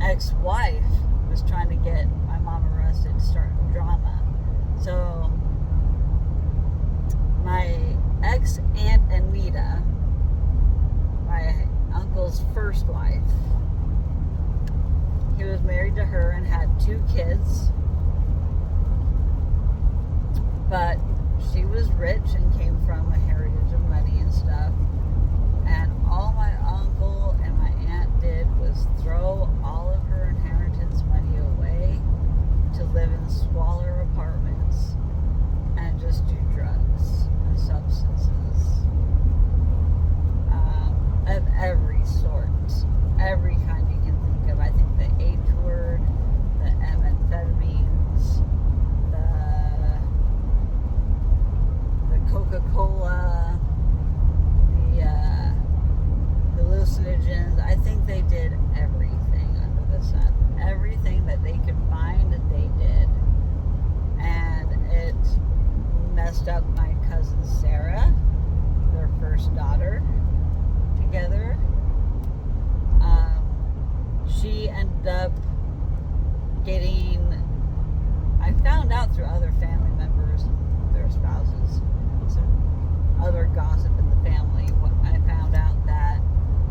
ex-wife was trying to get my mom arrested to start drama. So my ex-aunt Anita, my uncle's first wife, he was married to her and had 2 kids, but she was rich and came from a heritage of money and stuff, and all my uncle and my aunt did was throw all of her inheritance money away to live in squalor apartments and just do drugs and substances of every sort, every kind you can think of. I think the H word, the amphetamines, the Coca-Cola, the hallucinogens. I think they did everything under the sun. Everything that they could find, they did. And it messed up my cousin Sarah, their first daughter, together. She ended up getting, I found out through other family members, their spouses, some other gossip in the family. I found out that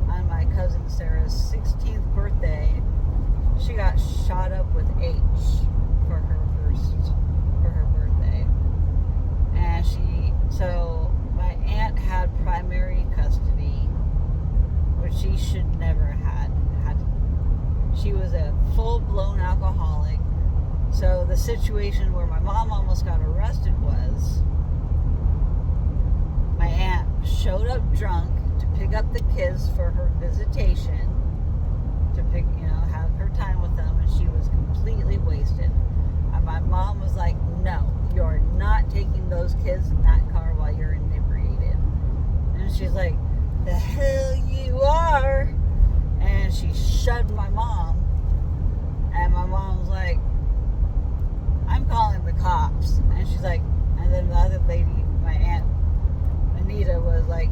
on my cousin Sarah's 16th birthday, she got shot up with H for her birthday. And so my aunt had primary custody she should never had. She was a full-blown alcoholic. So the situation where my mom almost got arrested was my aunt showed up drunk to pick up the kids for her visitation, to have her time with them, and she was completely wasted. And my mom was like, no, you're not taking those kids in that car while you're inebriated. And she's like, the hell you are. And she shoved my mom, and my mom was like, I'm calling the cops. And she's like, and then the other lady, my aunt Anita, was like,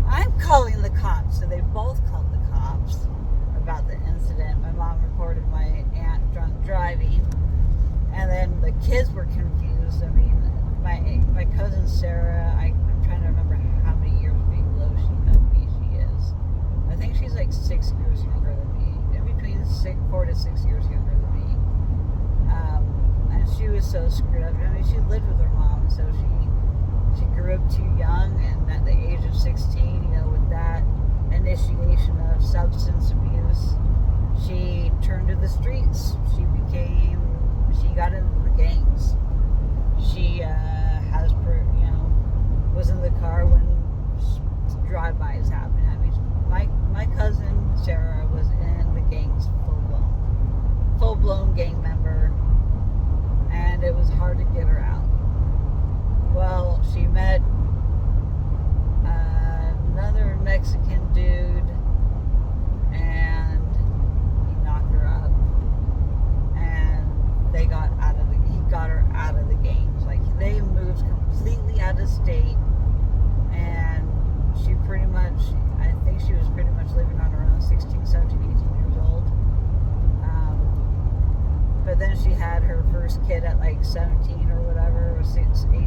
I'm calling the cops. So they both called the cops about the incident. My mom reported my aunt drunk driving, and then the kids were confused. I mean, my cousin Sarah, I'm trying to remember how many years below she is. I think she's like 6 years younger than me, in between 4 to 6 years younger than me. And she was so screwed up. I mean, she lived with her mom, so she grew up too young, and at the age of 16, with that initiation of substance abuse, she turned to the streets. She got into the gangs. She was in the car when drive-bys happened. I mean, my cousin Sarah was in the gangs full-blown gang member, and it was hard to get her out. Well, she met another Mexican dude, and he knocked her up, and he got her out of the gangs. Like, they moved completely out of state, and she pretty much, I think she was pretty much living on her own, 16, 17, 18 years old. But then she had her first kid at like 17 or whatever, or 18,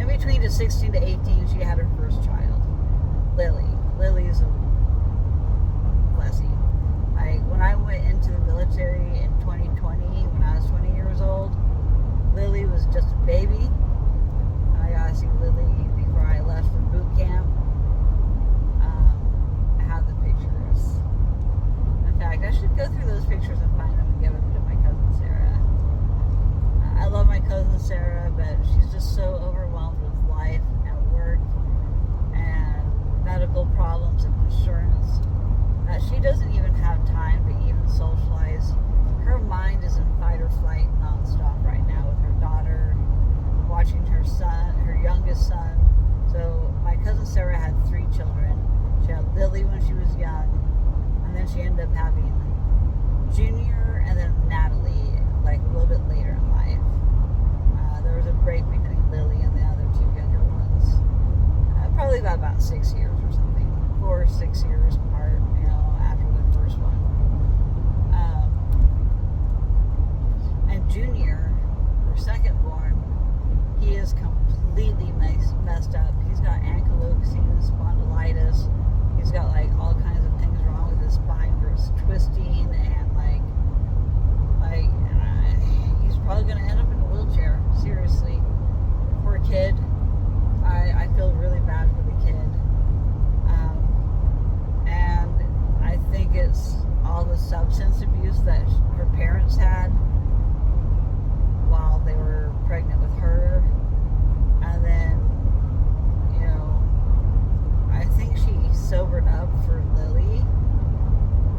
in between the 16 to 18, she had her first child, Lily. Lily's a blessing. When I went into the military in 2020, when I was 20 years old, Lily was just a baby. I got to see Lily before I left for boot camp. I have the pictures. In fact, I should go through those pictures and find them and give them to my cousin Sarah. I love my cousin Sarah, but she's just so overwhelmed with life and work and medical problems and insurance that she doesn't even have time to even socialize. Her mind is in fight or flight nonstop right now with her daughter, watching her son, her youngest son. So my cousin Sarah had 3 children. She had Lily when she was young, and then she ended up having Junior and then Natalie, like a little bit later in life. There was a break between Lily and the other 2 younger ones. Probably about 6 years or something. 4 or 6 years apart, after the first one. And Junior, her second born, he is completely messed up. He's got ankylosing spondylitis. He's got like all kinds of things wrong with his spine, where it's twisting, and he's probably going to end up in a wheelchair. Seriously, poor kid. I feel really bad for the kid, and I think it's all the substance abuse that her parents had while they were pregnant with her, and then I think she sobered up for Lily,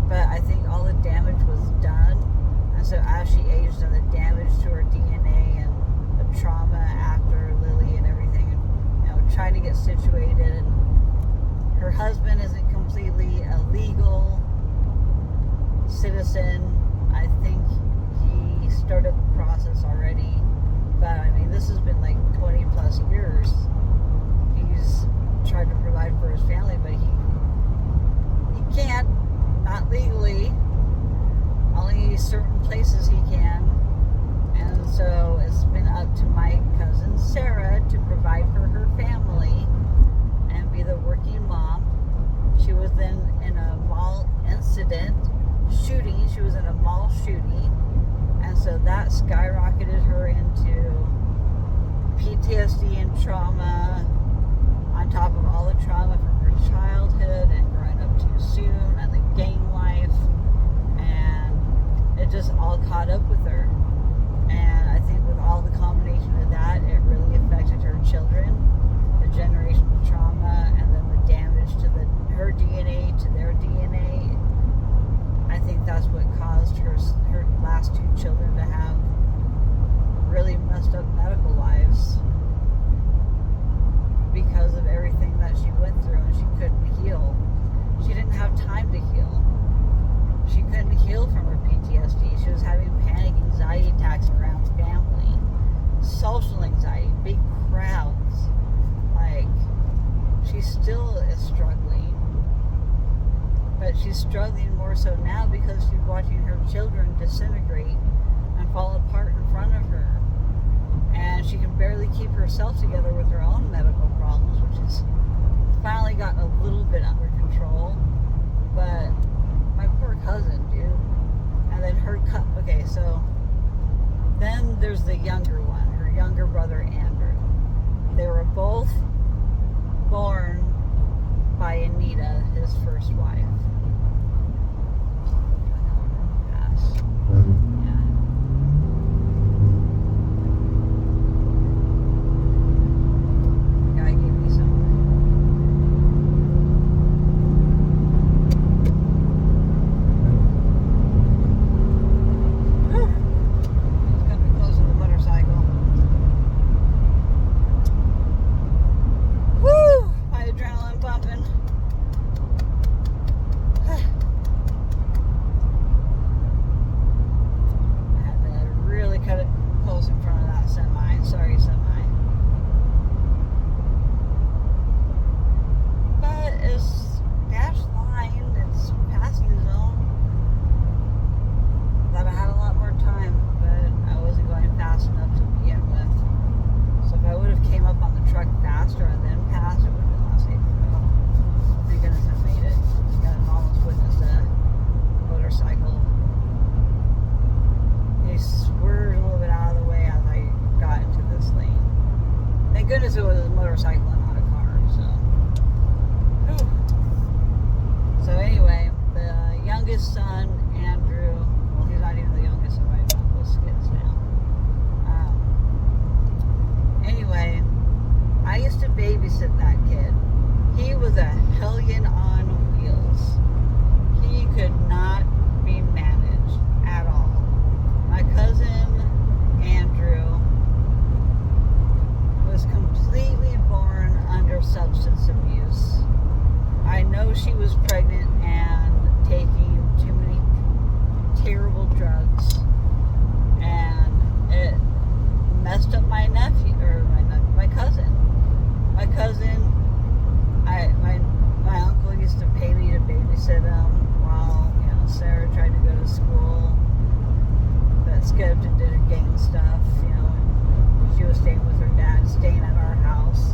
but I think all the damage was done, and so as she aged, and the damage to her DNA and the trauma after Lily and everything, and trying to get situated, and her husband isn't completely a legal citizen. I think he started the process already, but I mean, this has been like 20 plus years. He's tried to provide for his family, but he can't, not legally. Only certain places he can. And so it's been up to my cousin Sarah to provide for her family and be the working mom. She was then in a mall shooting. She was in a mall shooting, and so that skyrocketed her into PTSD and trauma, on top of all the trauma from her childhood and growing up too soon, have time to heal. She couldn't heal from her PTSD. She was having panic, anxiety attacks around family, social anxiety, big crowds. Like, she still is struggling. But she's struggling more so now because she's watching her children disintegrate and fall apart in front of her. And she can barely keep herself together with her own medical problems, which has finally gotten a little bit under control. But my poor cousin, dude. And then okay, so then there's the younger one, her younger brother, Andrew. They were both born by Anita, his first wife. Goodness it was a motorcycle and not a car, so anyway, the youngest son, Andrew, well, he's not even the youngest of my uncle's kids now. Anyway, I used to babysit that kid. He was a hellion on wheels. He could not be managed at all. My cousin, Andrew, was completely born under substance abuse. I know she was pregnant and taking too many terrible drugs, and it messed up my nephew, or my cousin. My cousin, my uncle used to pay me to babysit him while, Sarah tried to go to school, but skipped and did her gang stuff, and she was staying with her dad, staying at our house.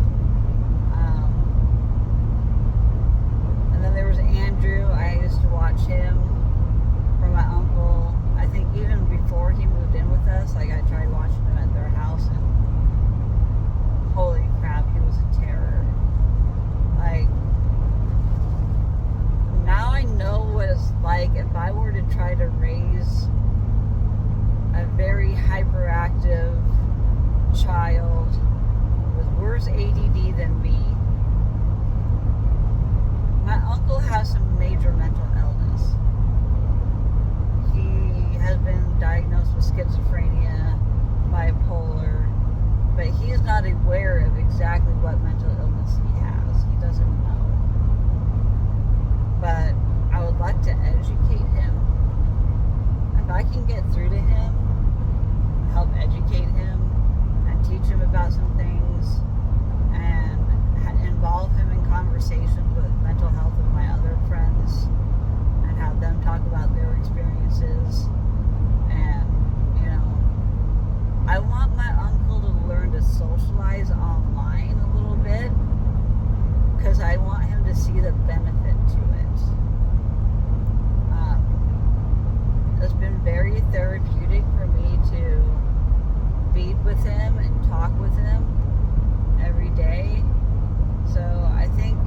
And then there was Andrew. I used to watch him from my uncle. I think even before he moved in with us, I tried watching him at their house, and holy crap, he was a terror. Like, now I know what it's like if I were to try to raise a very hyperactive child with worse ADD than me. My uncle has some major mental illness. He has been diagnosed with schizophrenia, bipolar, but he's not aware of exactly what mental illness he has. He doesn't know. But I would like to educate him. If I can get through to him, help educate him, and teach him about some things, and involve him in conversations with mental health of my other friends, and have them talk about their experiences. And, I want my uncle to learn to socialize online a little bit, because I want him to see the benefit to it. It's been very therapeutic for me to be with him and talk with him every day. So I think,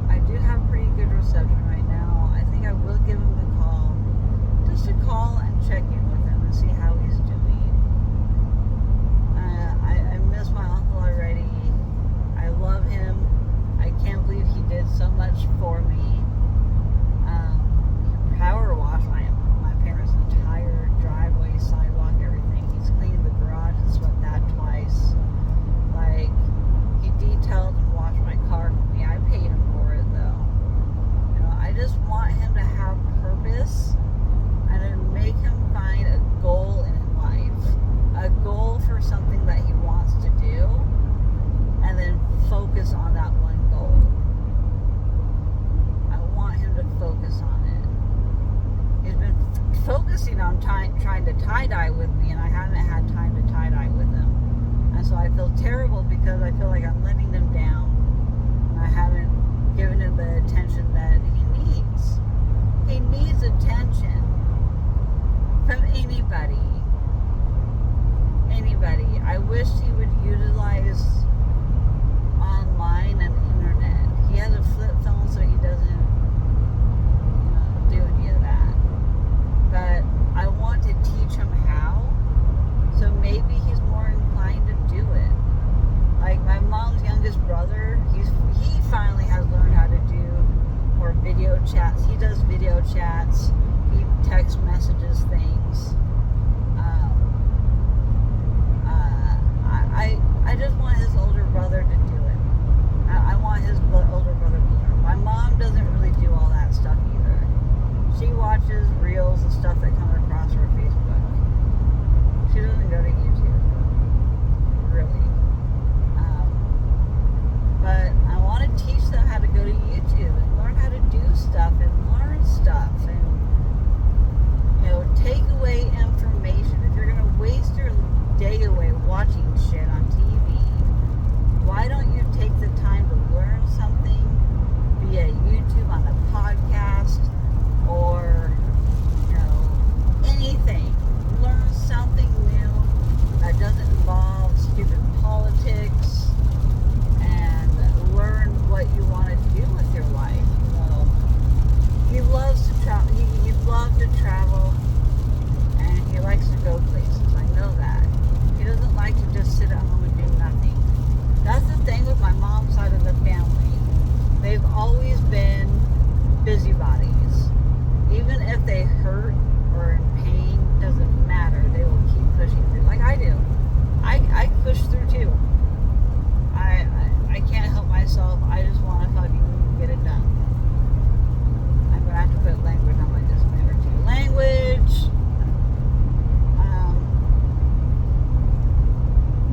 I do have pretty good reception right now. I think I will give him a call just to does video chats. He text messages things. I just want his older brother to do it. I want his older brother to learn. My mom doesn't really do all that stuff either. She watches reels and stuff that come across her Facebook. She doesn't go to YouTube, really. But I want to teach them how to go to YouTube and learn how to do stuff and learn stuff and, take away information. If you're going to waste your day away watching shit on TV, why don't you take the time to learn something via YouTube on a podcast or, anything? Learn something new that doesn't involve stupid politics and learn what you want to do with your life. He loves to travel. He loves to travel and he likes to go places. I know that. He doesn't like to just sit at home and do nothing. That's the thing with my mom's side of the family. They've always been busybodies. Even if they hurt or in pain, doesn't matter. They will keep pushing through, like I do. I push through too. I can't help myself. I just want to fucking get it done. I'm gonna have to put language on my disclaimer too. Language.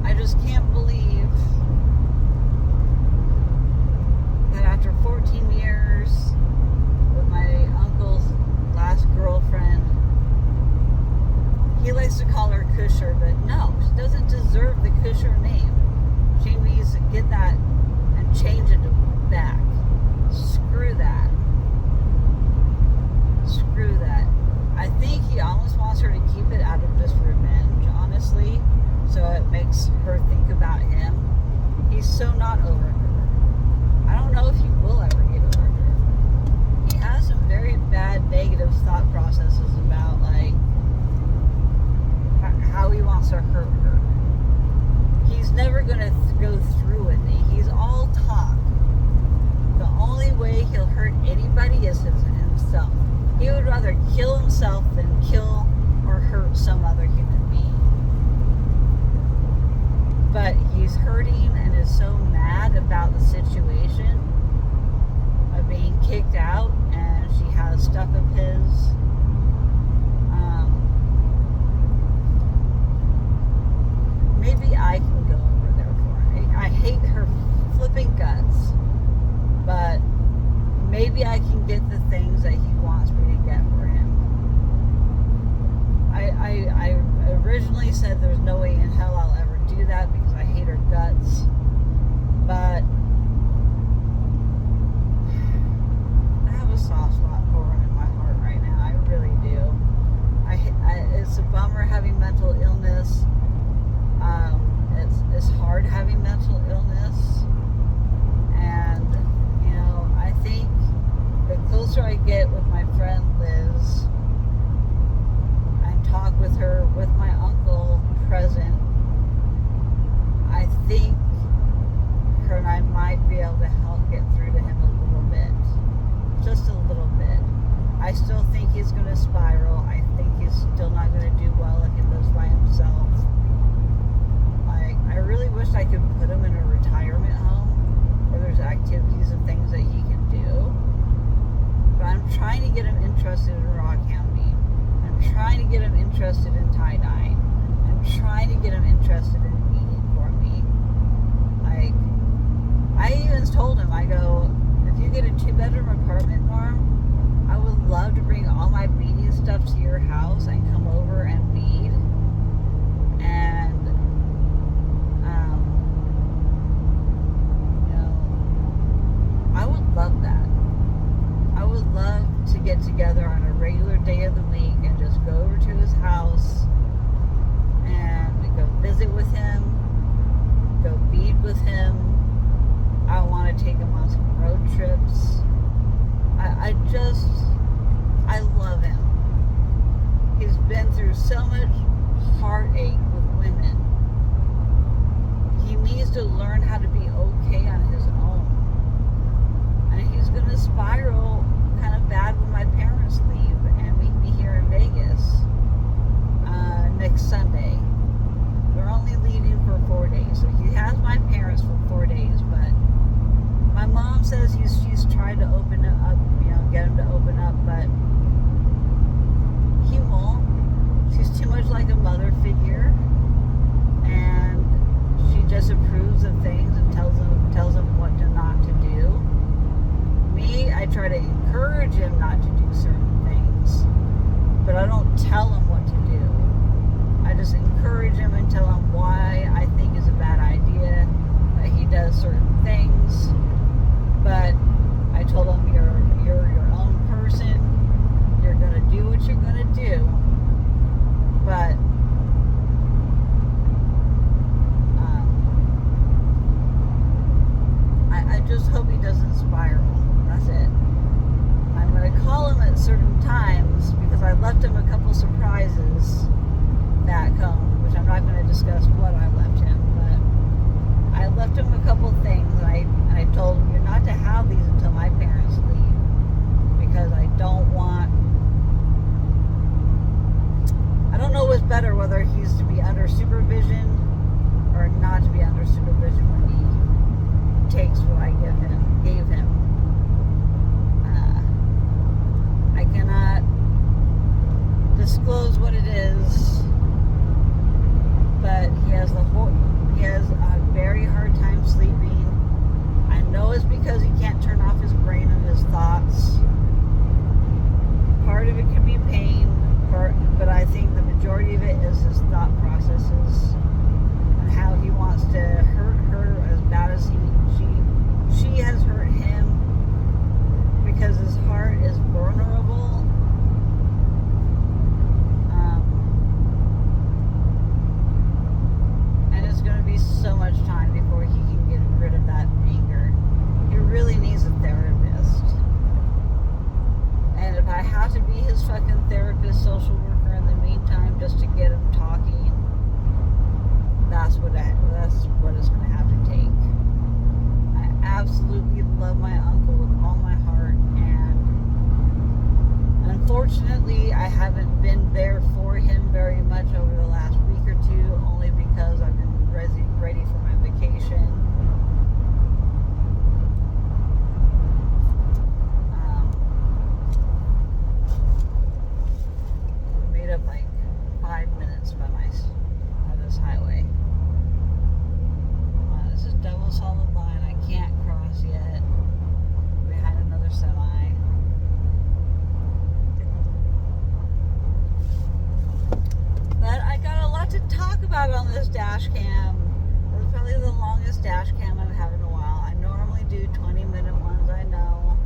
I just can't believe that after 14 years with my uncle's last girlfriend, he likes to call her Kusher, but no, she doesn't deserve the Kusher name. She needs to get that and change it back. Screw that. Screw that. I think he almost wants her to keep it out of just revenge, honestly, so it makes her think about him. He's so not over her. I don't know if he will ever get over her. He has some very bad negative thought processes about, like, how he wants to hurt her. He's never going to go through with me. He's all talk. The only way he'll hurt anybody is himself. He would rather kill himself than kill or hurt some other human being. But he's hurting and is so mad about the situation of being kicked out, and she has stuff of his. Maybe I can go over there for him. I hate her flipping guts, but maybe I can get the things that he wants me to get for him. I originally said there's no way in hell I'll ever do that because I hate her guts, but I have a soft spot for him in my heart right now. I really do. It's a bummer having mental illness. It's hard having mental illness, and I think the closer I get with my friend Liz and talk with her with my uncle present, I think her and I might be able to help get through to him a little bit, just a little bit. I still think he's going to spiral. I think he's still not going to do well if he lives by himself. I really wish I could put him in a retirement home where there's activities and things that he can do. But I'm trying to get him interested in rock hounding. I'm trying to get him interested in tie-dyeing. I'm trying to get him interested in beading for me. I even told him, I go, if you get a 2-bedroom apartment, Norm, I would love to bring all my beading stuff to your house and come over and bead. And I would love that. I would love to get together on a regular day of the week and just go over to his house and go visit with him, go bead with him. I want to take him on some road trips. I love him. He's been through so much heartache with women. He needs to learn how to be okay on his own. And he's going to spiral kind of bad with my do. But I just hope he doesn't spiral. That's it. I'm going to call him at certain times because I left him a couple surprises back home, which I'm not going to discuss what I left him, but I left him a couple things, and I told him, you're not to have these until my parents leave, because I don't know what's better, whether he's to be under supervision or not to be under supervision when he takes what I gave him. I cannot disclose what it is, but he has a very hard time sleeping. I know it's because he can't turn off his brain and his thoughts. Part of it could be pain, but I think the majority of it is his thought processes and how he wants to hurt her as bad as she has hurt him, because his heart is vulnerable. And it's going to be so much time before he can get rid of that anger. He really needs a therapist. And if I have to be his fucking therapist, social worker in the meantime, just to get him talking, that's what it's going to have to take. I absolutely love my uncle with all my heart, and unfortunately I haven't been there for him very much over the last week or two, only because I've been ready for my vacation. Made up like 5 minutes by this highway. This is double solid line. I can't cross yet. Behind another semi. But I got a lot to talk about on this dash cam. This is probably the longest dash cam I've had in a while. I normally do 20-minute ones. I know.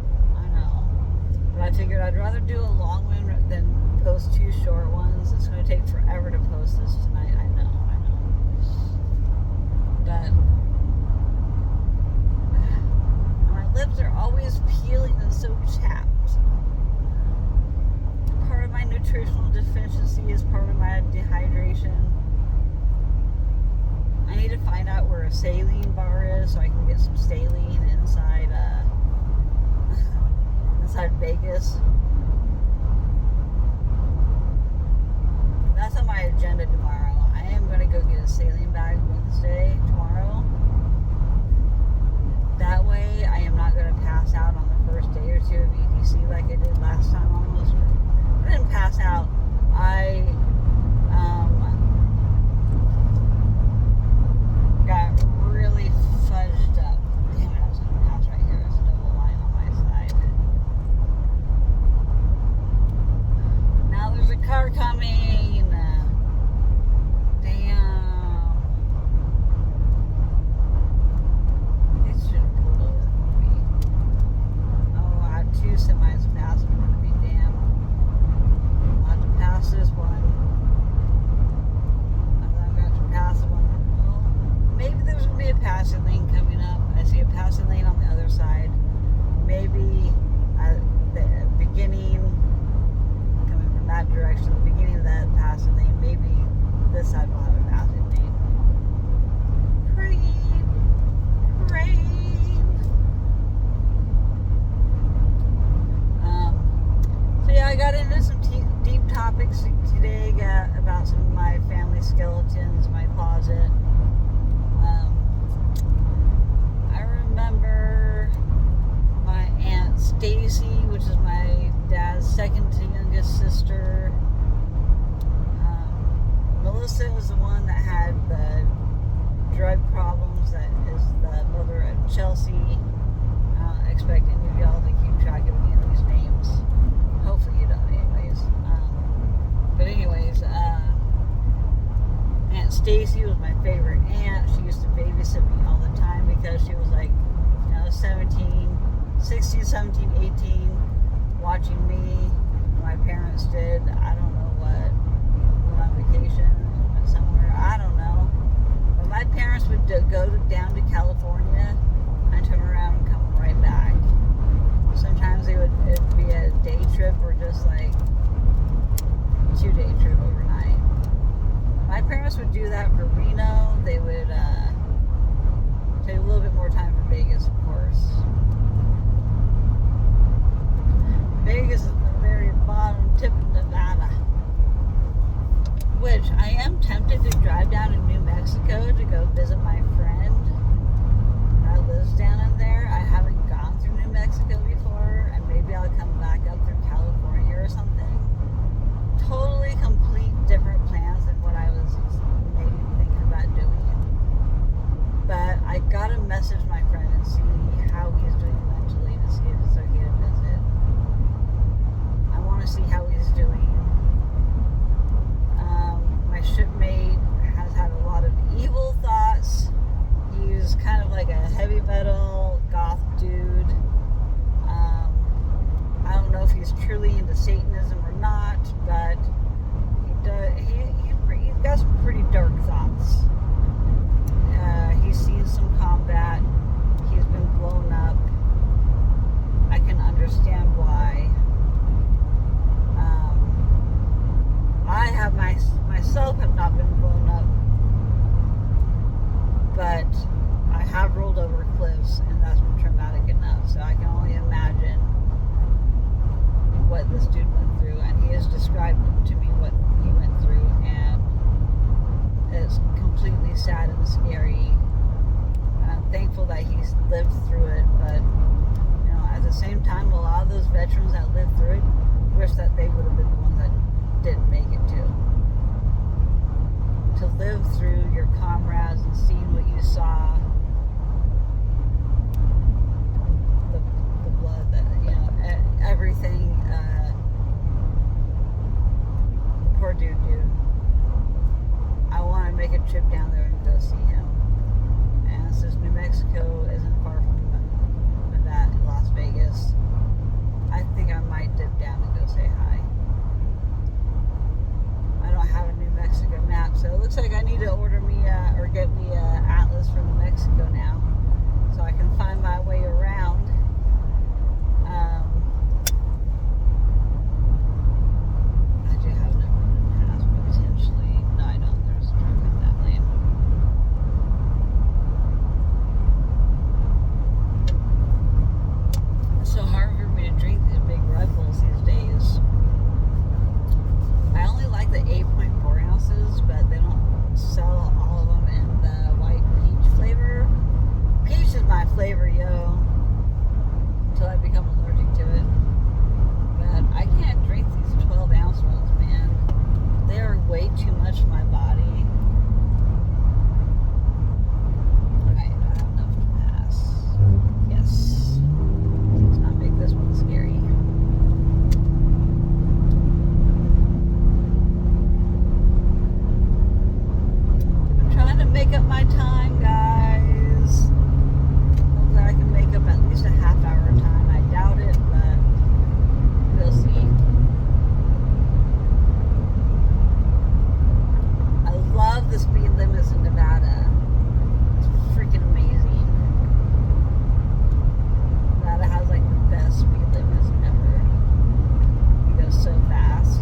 But I figured I'd rather do a long one than post 2 short ones. It's going to take forever to post this tonight. I know. But my lips are always peeling and so chapped. Part of my nutritional deficiency is part of my dehydration. I need to find out where a saline bar is so I can get some saline inside Vegas. That's on my agenda tomorrow. I am going to go get a saline bag Wednesday, tomorrow. That way I am not going to pass out on the first day or two of EDC like I did last time almost. I didn't pass out. I got really fudged up. Damn it, I was in a house right here. There's a double line on my side. Now there's a car coming. Damn. It should have pulled over for me. Oh, I have 2 semis to pass in front of me. Damn. I'll have to pass this one. And then I'm going to have to pass one. Well, maybe there's going to be a passing lane coming up. I see a passing lane on the other side. Maybe at the beginning, coming from that direction, the beginning of that passing lane, maybe this side will have a passing lane. Rain. So yeah, I got into some deep topics today about some of my family skeletons in my closet. I remember my Aunt Stacy, which is my dad's second to youngest sister. Melissa is the one that had the drug problems, that is the mother of Chelsea. I don't expect any of y'all to keep track of any of these names. Hopefully you don't anyways. But anyways, Aunt Stacy was my favorite aunt. She used to babysit me all the time because she was like, 16, 17, 18, watching me. My parents did, I don't know, what? Went on vacation, went somewhere, I don't know. But my parents would go down to California and turn around and come right back. Sometimes it'd be a day trip or just like 2-day trip overnight. My parents would do that for Reno. They would take a little bit more time for Vegas, of course. Vegas is the very bottom tip of Nevada, which I am tempted to drive down to New Mexico to go visit my friend that lives down in there. I haven't gone through New Mexico before, and maybe I'll come back up through California or something. Totally complete different plans than what I was maybe thinking about doing. But I gotta message my friend and see how he's doing mentally to see if it's okay to visit. I want to see how he's doing. My shipmate has had a lot of evil thoughts. He's kind of like a heavy metal goth dude. I don't know if he's truly into Satanism or not, but he's got some pretty dark thoughts. He's seen some combat. He's been blown up. I can understand why. I have myself have not been blown up, but I have rolled over cliffs, and that's been traumatic enough. So I can only imagine what this dude went through, and he has described to me what he went through, and it's completely sad and scary. And I'm thankful that he's lived through it, but you know, at the same time, a lot of those veterans that lived through it wish that they would have been the ones that didn't make it to live through your comrades and seeing what you saw, the blood, that, you know, everything. Poor dude. I want to make a trip down there and go see him. And since New Mexico isn't far from Nevada, Las Vegas, I think I might dip down and go say hi. I don't have a New Mexico map, so it looks like I need to order me or get me an atlas from New Mexico now, so I can find my way around. I do have enough room to pass, potentially. No, I don't. There's a truck in that lane. It's so hard for me to drink these big Red Bulls these days. I only like the 8.4 ounces, but they don't sell all of them in the white peach flavor. Peach is my flavor, yo, until I become allergic to it. But I can't drink these 12-ounce ones, man. They are way too much for my body. Okay, do I have enough to pass? Yes. Let's not make this one scary. Make up my time, guys. Hopefully I can make up at least a half hour of time. I doubt it, but we'll see. I love the speed limits in Nevada. It's freaking amazing. Nevada has like the best speed limits ever. It goes so fast.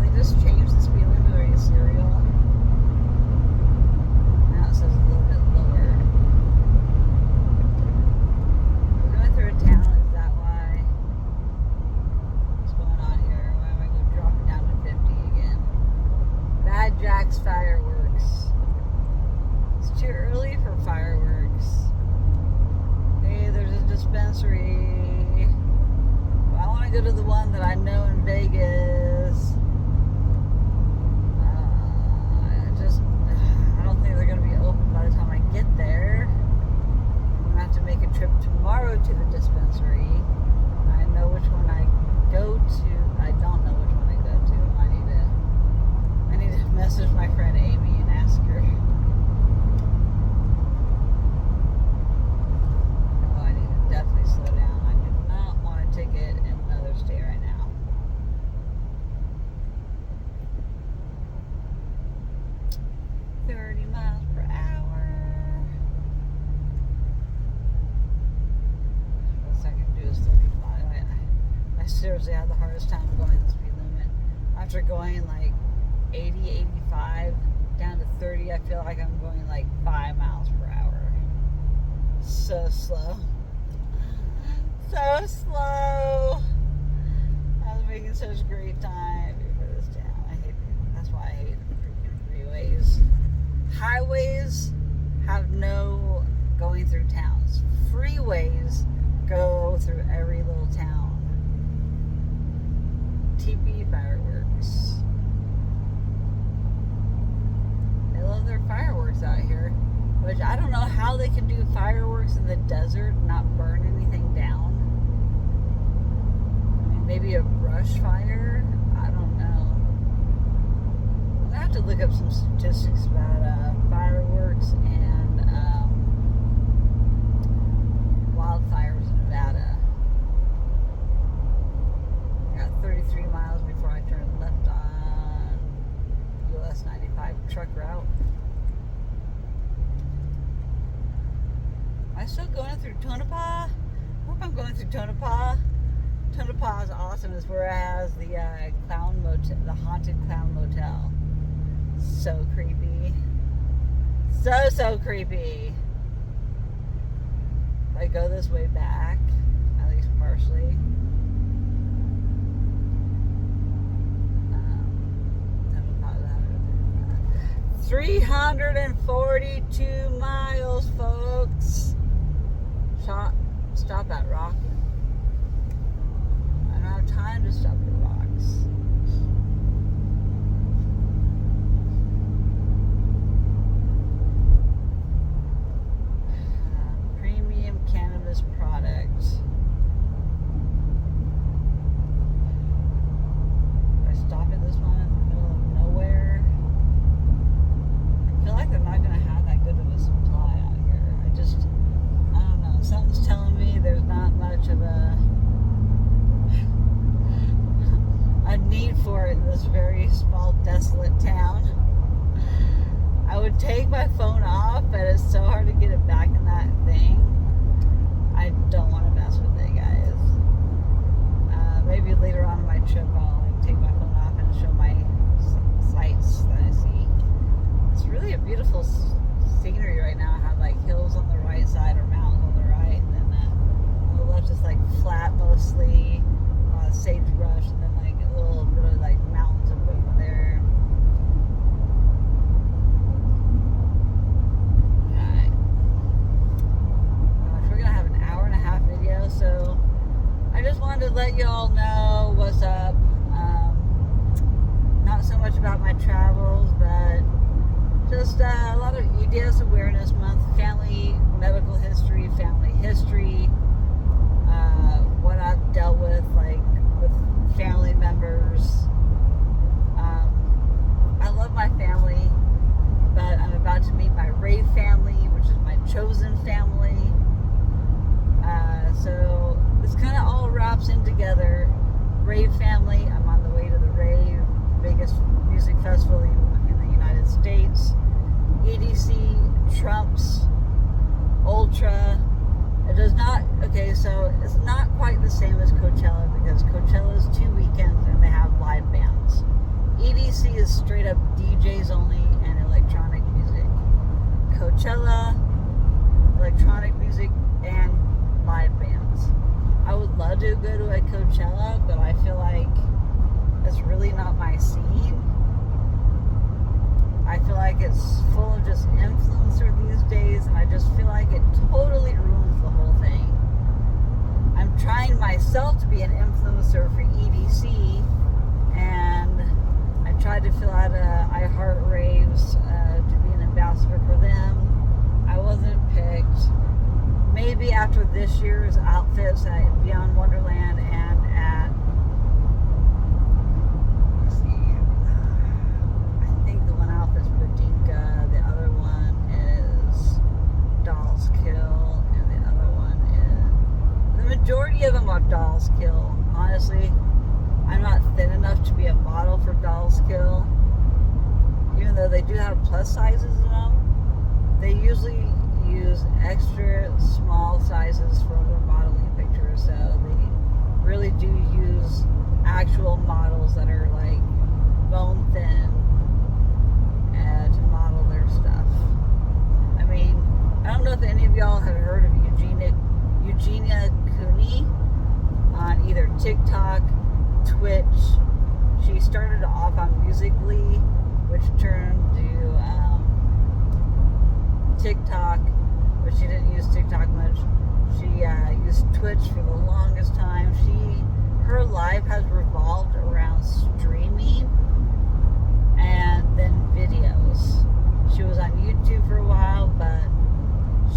They just changed the speed limit. Cereal. Now it says a little bit lower. We're going through a town, is that why? What's going on here? Why am I going to drop it down to 50 again? Bad Jack's fireworks. It's too early for fireworks. Hey, there's a dispensary. I want to go to the one that I know in Vegas. I don't think they're going to be open by the time I get there. I'm going to have to make a trip tomorrow to the dispensary. I know which one I go to. I don't know which one I go to. I need to message my friend Amy and ask her. Oh, I need to definitely slow down. I do not want to take it in another state right now. seriously had the hardest time going the speed limit. After going like 80, 85 down to 30, I feel like I'm going like 5 miles per hour. So slow. So slow. I was making such great time for this town. That's why I hate freaking freeways. Highways have no going through towns. Freeways go through every little town. TP fireworks. They love their fireworks out here, which I don't know how they can do fireworks in the desert and not burn anything down. I mean, maybe a brush fire? I don't know. I'm gonna have to look up some statistics about fireworks and wildfires in Nevada. I got 33 miles before I turned left on US 95 truck route. Am I still going through Tonopah? I hope I'm going through Tonopah. Tonopah is awesome. It's where it has the clown motel, the haunted clown motel. So creepy. So creepy. I go this way back, at least partially. 342 miles, folks. Stop at Rocky. I don't have time to stop at rocks. Cannabis product. Did I stop at this one in the middle of nowhere? I feel like they're not going to have that good of a supply out here. I don't know. Something's telling me there's not much of a need for it in this very small, desolate town. I would take my phone off, but it's so hard to get it back in that thing. I don't want to mess with it, guys. Maybe later on in my trip, I'll take my phone off and show my sights that I see. It's really a beautiful scenery right now. I have like hills on the right side or mountains on the right, and then on the left is like flat mostly, sagebrush, and then like a little bit of like mountains up over there. So I just wanted to let y'all know what's up. Not so much about my travels, but just a lot of EDS Awareness Month, family medical history, family history, what I've dealt with, like with family members. I love my family, but I'm about to meet my rave family, which is my chosen family. So this kind of all wraps in together. Rave family, I'm on the way to the rave, biggest music festival in the United States. EDC trumps Ultra. It does not, okay, so it's not quite the same as Coachella because Coachella is 2 weekends and they have live bands. EDC is straight up DJs only and electronic music. Coachella, electronic music, and live bands. I would love to go to a Coachella, but I feel like it's really not my scene. I feel like it's full of just influencer these days, and I just feel like it totally ruins the whole thing. I'm trying myself to be an influencer for EDC, and I tried to fill out I Heart Raves to be an ambassador for them. I wasn't picked. Maybe after this year's outfits at Beyond Wonderland and at, let's see, I think the one outfit's Bradinka, the other one is Dolls Kill, and the other one is, the majority of them are Dolls Kill. Honestly, I'm not thin enough to be a model for Dolls Kill, even though they do have plus sizes in them. They usually use extra small sizes for their modeling pictures, so they really do use actual models that are like bone thin to model their stuff. I mean, I don't know if any of y'all have heard of Eugenia Cooney on either TikTok, Twitch. She started off on Musical.ly, which turned to TikTok, but she didn't use TikTok much. She used Twitch for the longest time. Her life has revolved around streaming and then videos. She was on YouTube for a while, but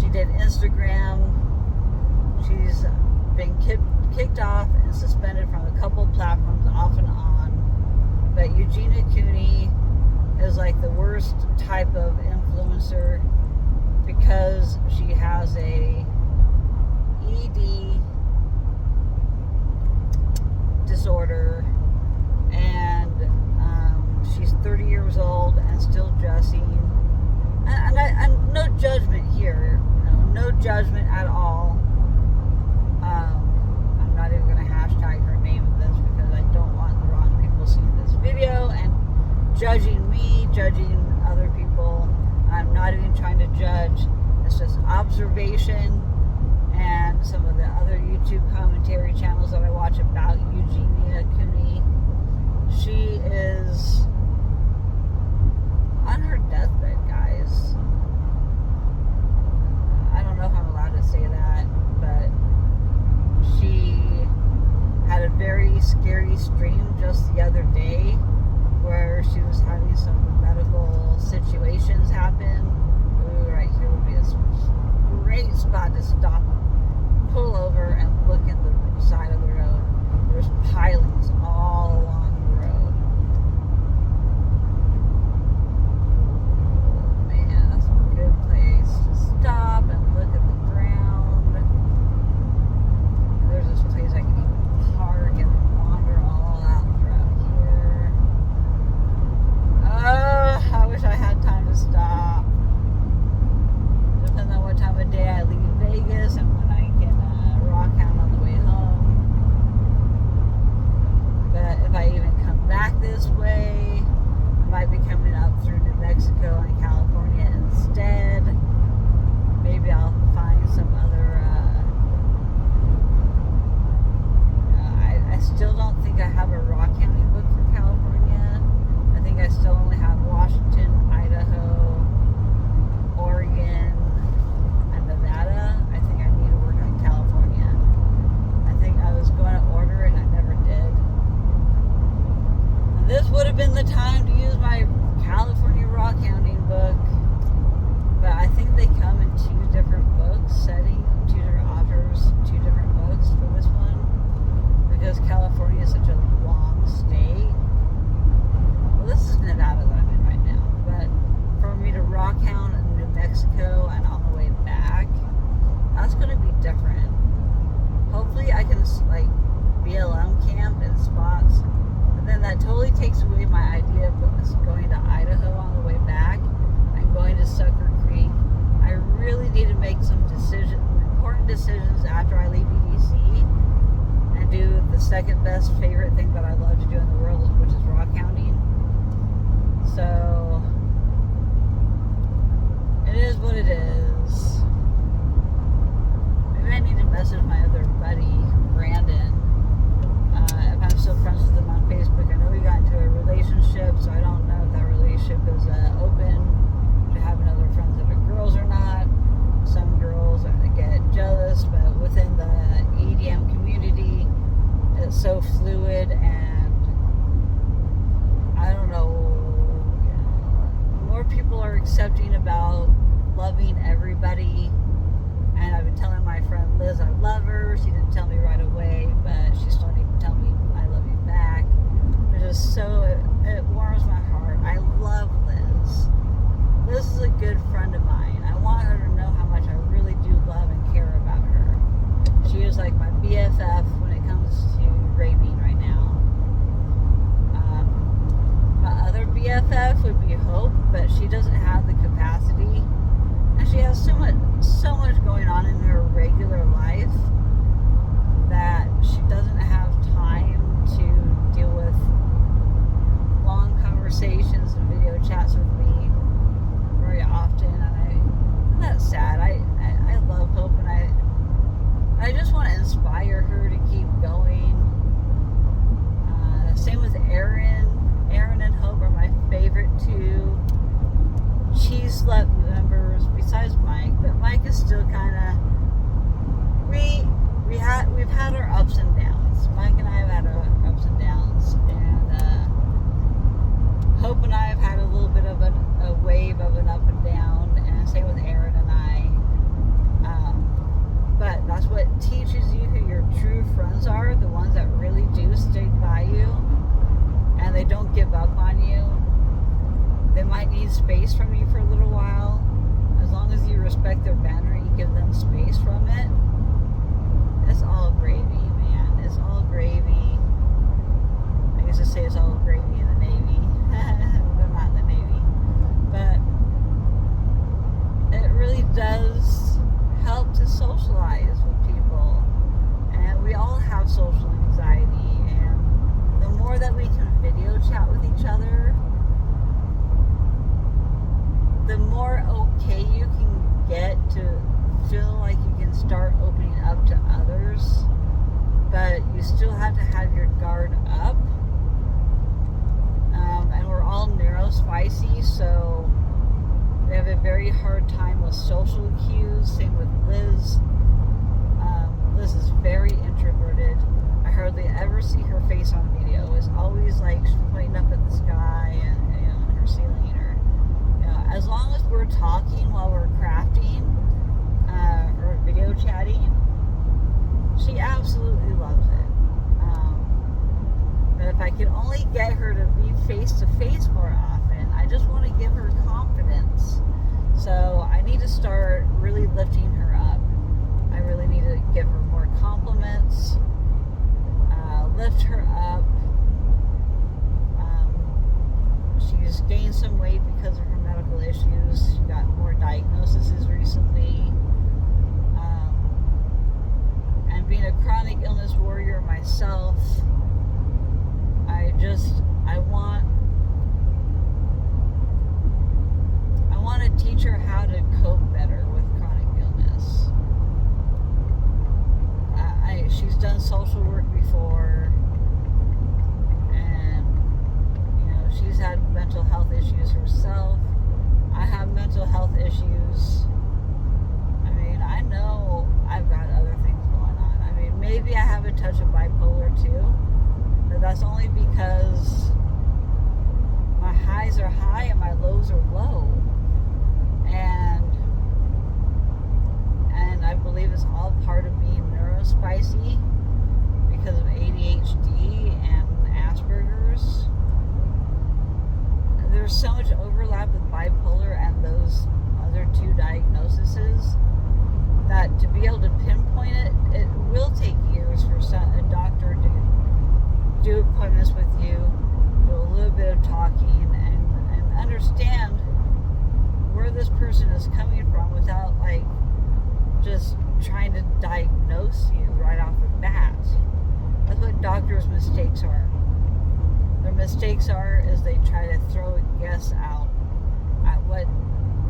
she did Instagram. She's been kicked off and suspended from a couple platforms off and on. But Eugenia Cooney is like the worst type of influencer because she has a ED disorder, and she's 30 years old and still dressing. And no judgment here, no judgment at all. I'm not even going to hashtag her name in this because I don't want the wrong people seeing this video and judging me, judging other people. I'm not even trying to judge. It's just observation and some of the other YouTube commentary channels that I watch about Eugenia Cooney. She is on her deathbed, guys. I don't know if I'm allowed to say that, but she had a very scary stream just the other day where she was having some medical situations happen. Ooh, right here would be a great spot to stop, pull over, and look in the side of the road. There's pilings all along the road. Oh, man, that's a good place to stop and look at the ground. There's this place I can even park and wander all out throughout here. I wish I had time to stop. Depends on what time of day I leave Vegas and when I can rock out on the way home. But if I even come back this way, I might be coming up through New Mexico and California instead. Maybe I'll find some other I still don't think I have a Rock County book for California. I think I still only have Washington, Idaho, Oregon, and Nevada. I think I need to work on California. I think I was going to order it and I never did. And this would have been the time to use my California Rock County book. But I think they come in two different books, two different authors, two different books for this one. Because California is such a long state. Well, this is Nevada that I'm in right now. But for me to rock out in New Mexico and on the way back, that's going to be different. Hopefully I can like BLM camp in spots. But then that totally takes away my idea of going to Idaho on the way back. I'm going to Sucker Creek. I really need to make some important decisions after I leave EDC and do the second best favorite thing that I love to do in the world, which is rock hounding. So it is what it is. Maybe I need to message my other buddy, Brandon. If I'm still friends with him on Facebook. I know we got into a relationship, so I don't know if that relationship is open to having other friends that are girls or not. Some girls get jealous, but within the EDM community, it's so fluid, and I don't know, more people are accepting about loving everybody. And I've been telling my friend Liz I love her. She didn't tell me right away, but she's starting to tell me I love you back. It warms my heart. I love Liz. Liz is a good friend of mine. I want her to know how much I really do love and care about her. She is like my BFF when it comes to raving right now. My other BFF would be Hope, but she doesn't have the capacity. And she has so much going on in her regular life that she doesn't have time to deal conversations and video chats with me very often, and that's sad. I love Hope, and I just want to inspire her to keep going. Same with Aaron. Aaron and Hope are my favorite two Cheese Slut members besides Mike, but Mike is still kind of, we've had our ups and downs. Mike and I have had our ups and downs, and Hope and I have had a little bit of a wave of an up and down, and same with Aaron and I. But that's what teaches you who your true friends are, the ones that really do stick by you, and they don't give up on you. They might need space from you for a little while. As long as you respect their boundary, you give them space from it. It's all gravy, man. It's all gravy. I used to say it's all gravy in the Navy. They're not in the Navy. But it really does help to socialize with people. And we all have social anxiety. And the more that we can video chat with each other, the more okay you can get to feel like you can start opening up to others, but you still have to have your guard up. And we're all neurospicy, so we have a very hard time with social cues. Same with Liz. Liz is very introverted. I hardly ever see her face on video. It's always like she's pointing up at the sky and her ceiling, or as long as we're talking while we're crafting or video chatting, she absolutely loves it. But if I could only get her to be face to face more often, I just want to give her confidence. So I need to start really lifting her up. I really need to give her more compliments, lift her up. She's gained some weight because of her medical issues. She got more diagnoses recently. And being a chronic illness warrior myself, I want to teach her how to cope better with chronic illness. She's done social work before, and she's had mental health issues herself. I have mental health issues. I mean, I know I've got other things going on. I mean, maybe I have a touch of bipolar too, but that's only because my highs are high and my lows are low. And I believe it's all part of being neurospicy because of ADHD and Asperger's. There's so much overlap with bipolar and those other two diagnoses that to be able to pinpoint it, it will take years for a doctor to do appointments with you, do a little bit of talking, and understand where this person is coming from without just trying to diagnose you right off the bat. That's what doctors' mistakes are. Their mistakes is they try to throw a guess out at what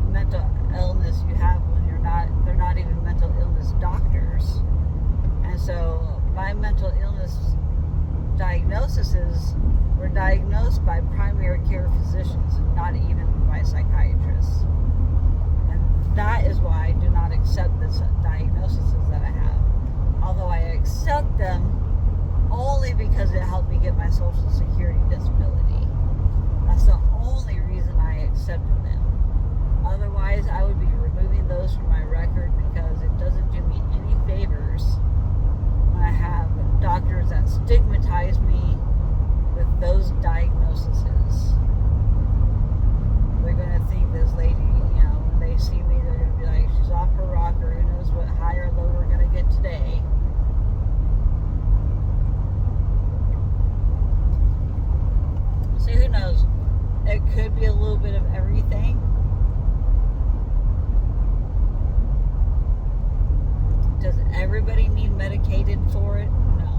mental illness you have when they're not even mental illness doctors. And so my mental illness diagnoses were diagnosed by primary care physicians, not even by psychiatrists. And that is why I do not accept the diagnoses that I have. Although I accept them only because it helped me get my Social Security disability. That's the only reason I accepted them. Otherwise, I would be removing those from my record because it doesn't do me any favors when I have doctors that stigmatize me with those diagnoses. They're going to think this lady, when they see me, they're going to be like, she's off her rocker. Who knows what high or low we're going to get today. So who knows? It could be a little bit of everything. Does everybody need medicated for it? No.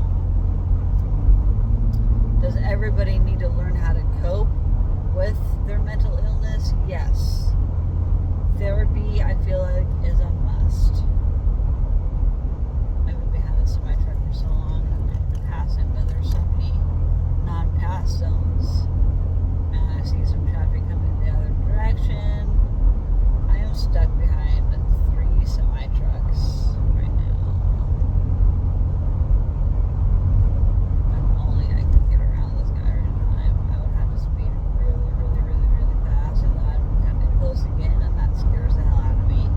Does everybody need to learn how to cope with their mental illness, yes. Therapy, I feel like, is a must. I've been behind a semi-truck for so long, I've been passing, but there's so many non-pass zones, and I see some traffic coming the other direction. I am stuck behind 3 semi-trucks right now. If only I could get around this guy in time, I would have to speed really, really, really, really fast, and then I'd be kind of close again, and that scares the hell out of me.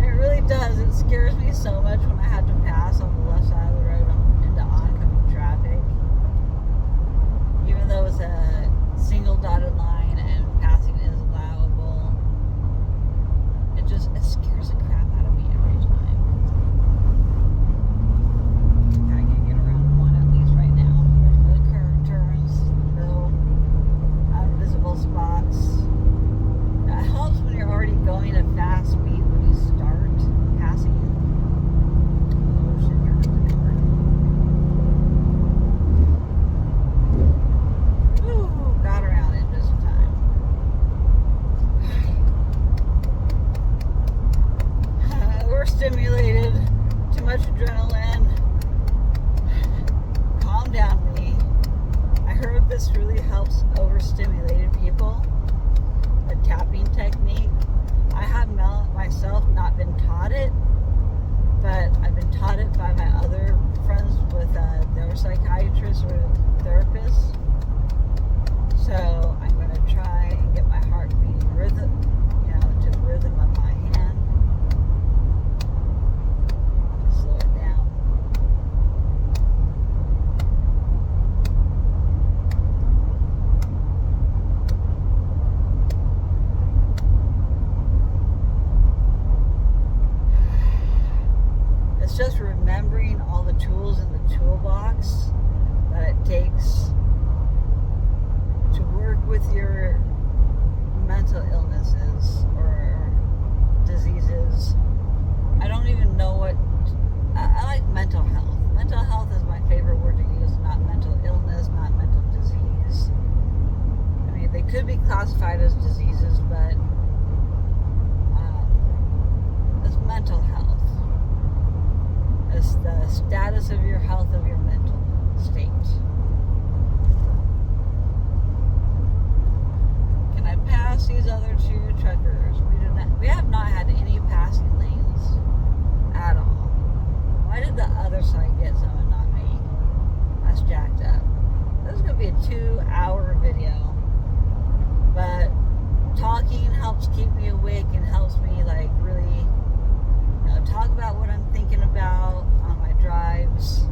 It really does. It scares me so much when I have to pass on the left side of the road into oncoming traffic. Even though it's a single dotted line and passing is allowable, it scares the crap out of me every time. I can get around one at least right now. There's no curve turns, no invisible spots. That helps when you're already going at fast speed when you start passing. Oh shit, here comes the car. Ooh, got around it just in time. We're stimulated. Too much adrenaline. Calm down, Lee. I heard this really helps overstimulated people. The tapping technique. I have myself not been taught it, but I've been taught it by my other friends with their psychiatrists or therapists. So I'm going to try and get my heart beating rhythm, to the rhythm of my hand. Just slow it down. It's just remembering all the tools in the toolbox that it takes to work with your mental illnesses or diseases. I don't even know what I like mental health. Mental health is my favorite word to use, not mental illness, not mental disease. I mean, they could be classified as diseases, but it's mental health. It's the status of your health, of your mental state. Can I pass these other 2 truckers? We have not had any passing lanes at all. Why did the other side get some and not me? That's jacked up. This is going to be a 2-hour video. But talking helps keep me awake and helps me really talk about what I'm thinking about on my drives.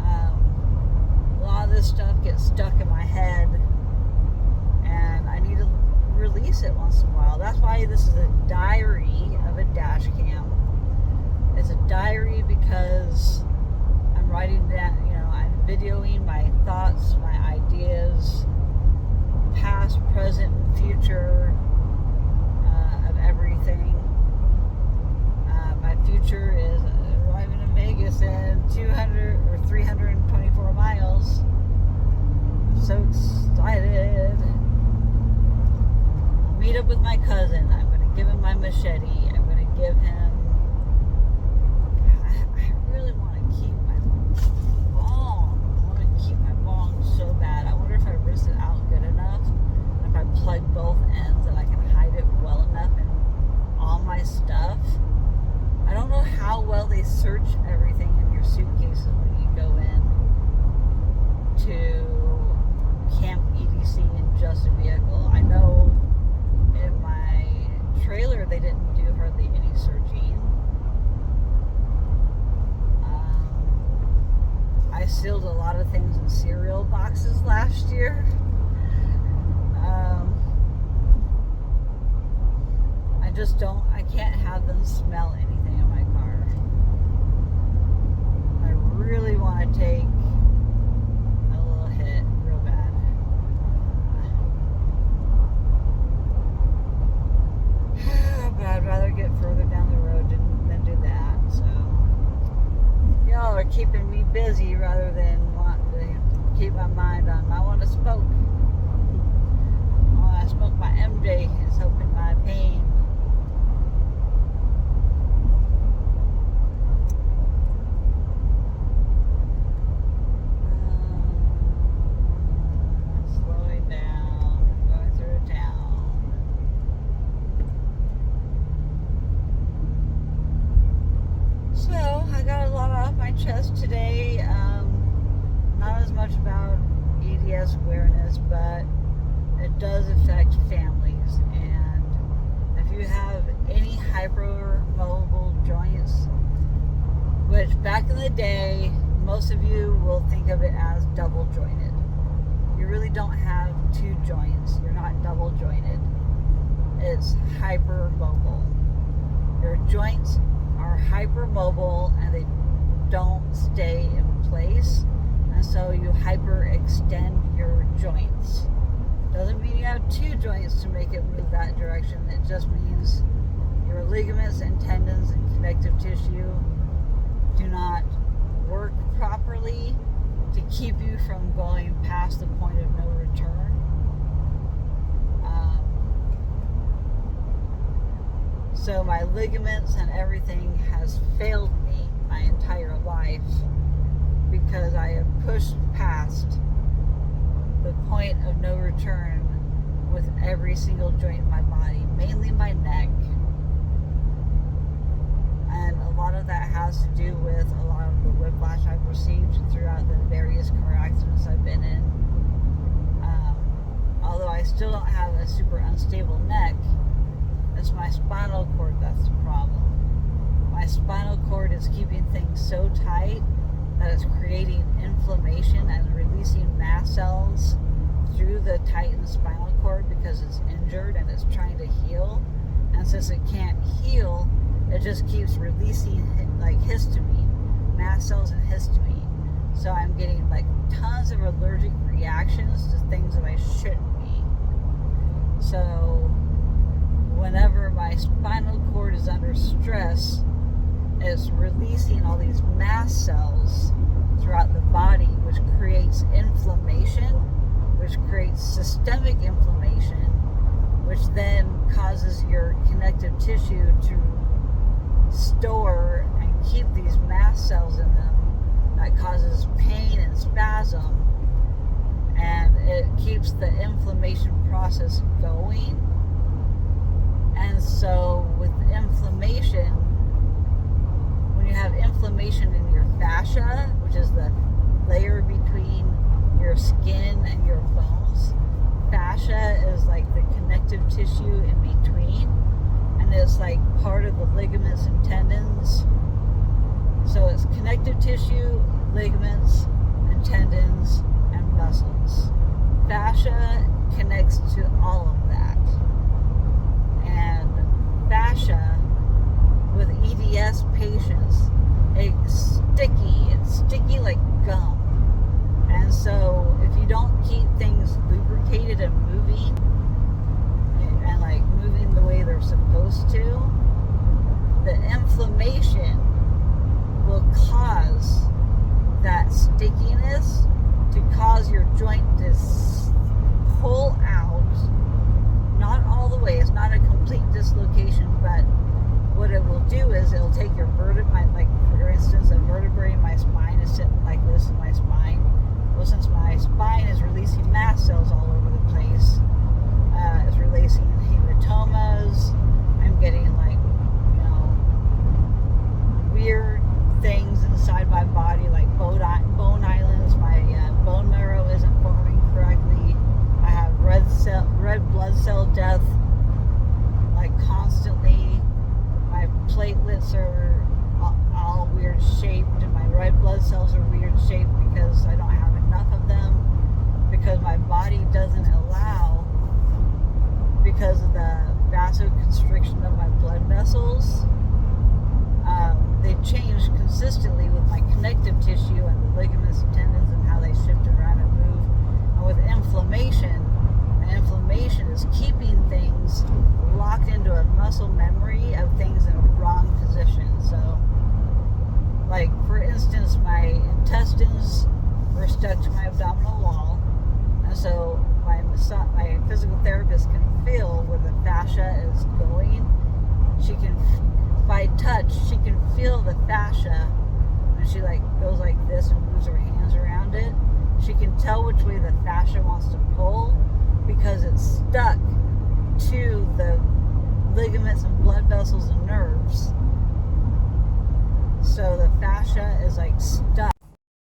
A lot of this stuff gets stuck in my head, and I need to release it once in a while. That's why this is a diary of a dash cam. It's a diary because I'm writing down, I'm videoing my thoughts, my ideas, past, present, and future of everything. My future is arriving in Vegas in 324 miles. I'm so excited. I'll meet up with my cousin. I'm going to give him my machete. I'm going to give him... I really want to keep my bong. I want to keep my bong so bad. I wonder if I wrist it out good enough. If I plug both ends and I can hide it well enough in all my stuff. I don't know how well they search everything in your suitcases when you go in to Camp EDC in just a vehicle. I know in my trailer they didn't do hardly any searching. I sealed a lot of things in cereal boxes last year. I can't have them smell anything in my car. I really want to take a little hit real bad. But I'd rather get further down the road than do that. So y'all are keeping me busy rather than keep my mind on, I want to smoke. I smoke my MJ, it's helping my pain. Slowing down, going through town. So, I got a lot off my chest today. Not as much about EDS awareness, but it does affect families. And if you have any hypermobile joints, which back in the day, most of you will think of it as double jointed. You really don't have two joints. You're not double jointed. It's hypermobile. Your joints are hypermobile and they don't stay in place. And so you hyperextend your joints. Doesn't mean you have two joints to make it move that direction. It just means your ligaments and tendons and connective tissue do not work properly to keep you from going past the point of no return. So my ligaments and everything has failed me my entire life because I have pushed past the point of no return with every single joint in my body, mainly my neck. And a lot of that has to do with a lot of the whiplash I've received throughout the various car accidents I've been in. Although I still don't have a super unstable neck, it's my spinal cord that's the problem. My spinal cord is keeping things so tight that it's creating inflammation and releasing mast cells through the tightened spinal cord because it's injured and it's trying to heal. And since it can't heal, it just keeps releasing like histamine, mast cells and histamine. So I'm getting like tons of allergic reactions to things that I shouldn't be. So whenever my spinal cord is under stress, it's releasing all these mast cells throughout the body, which creates inflammation, which creates systemic inflammation, which then causes your connective tissue to store and keep these mast cells in them. That causes pain and spasm, and it keeps the inflammation process going. And so with inflammation, when you have inflammation in your fascia, which is the layer between your skin and your bones, fascia is like the connective tissue in between, and it's like part of the ligaments and tendons. So it's connective tissue, ligaments, and tendons, and muscles. Fascia connects to all of that. And fascia with EDS patients, it's sticky like gum. And so if you don't keep things lubricated and moving, and like moving the way they're supposed to, the inflammation will cause that stickiness to cause your joint to pull out, not all the way, it's not a complete dislocation, but what it will do is it'll take your vertebrae, like for instance, a vertebrae in my spine is sitting like this in my spine. Well, since my spine is releasing mast cells all over the place, it's releasing hematomas, I'm getting like, weird things inside my body, like bone islands, my bone marrow isn't forming correctly, I have red blood cell death, like constantly, my platelets are all weird shaped, and my red blood cells are weird shaped because I don't have enough of them, because my body doesn't allow, because of the vasoconstriction of my where the fascia is going. She can, by touch, she can feel the fascia. And she like goes like this and moves her hands around it. She can tell which way the fascia wants to pull because it's stuck to the ligaments and blood vessels and nerves. So the fascia is like stuck.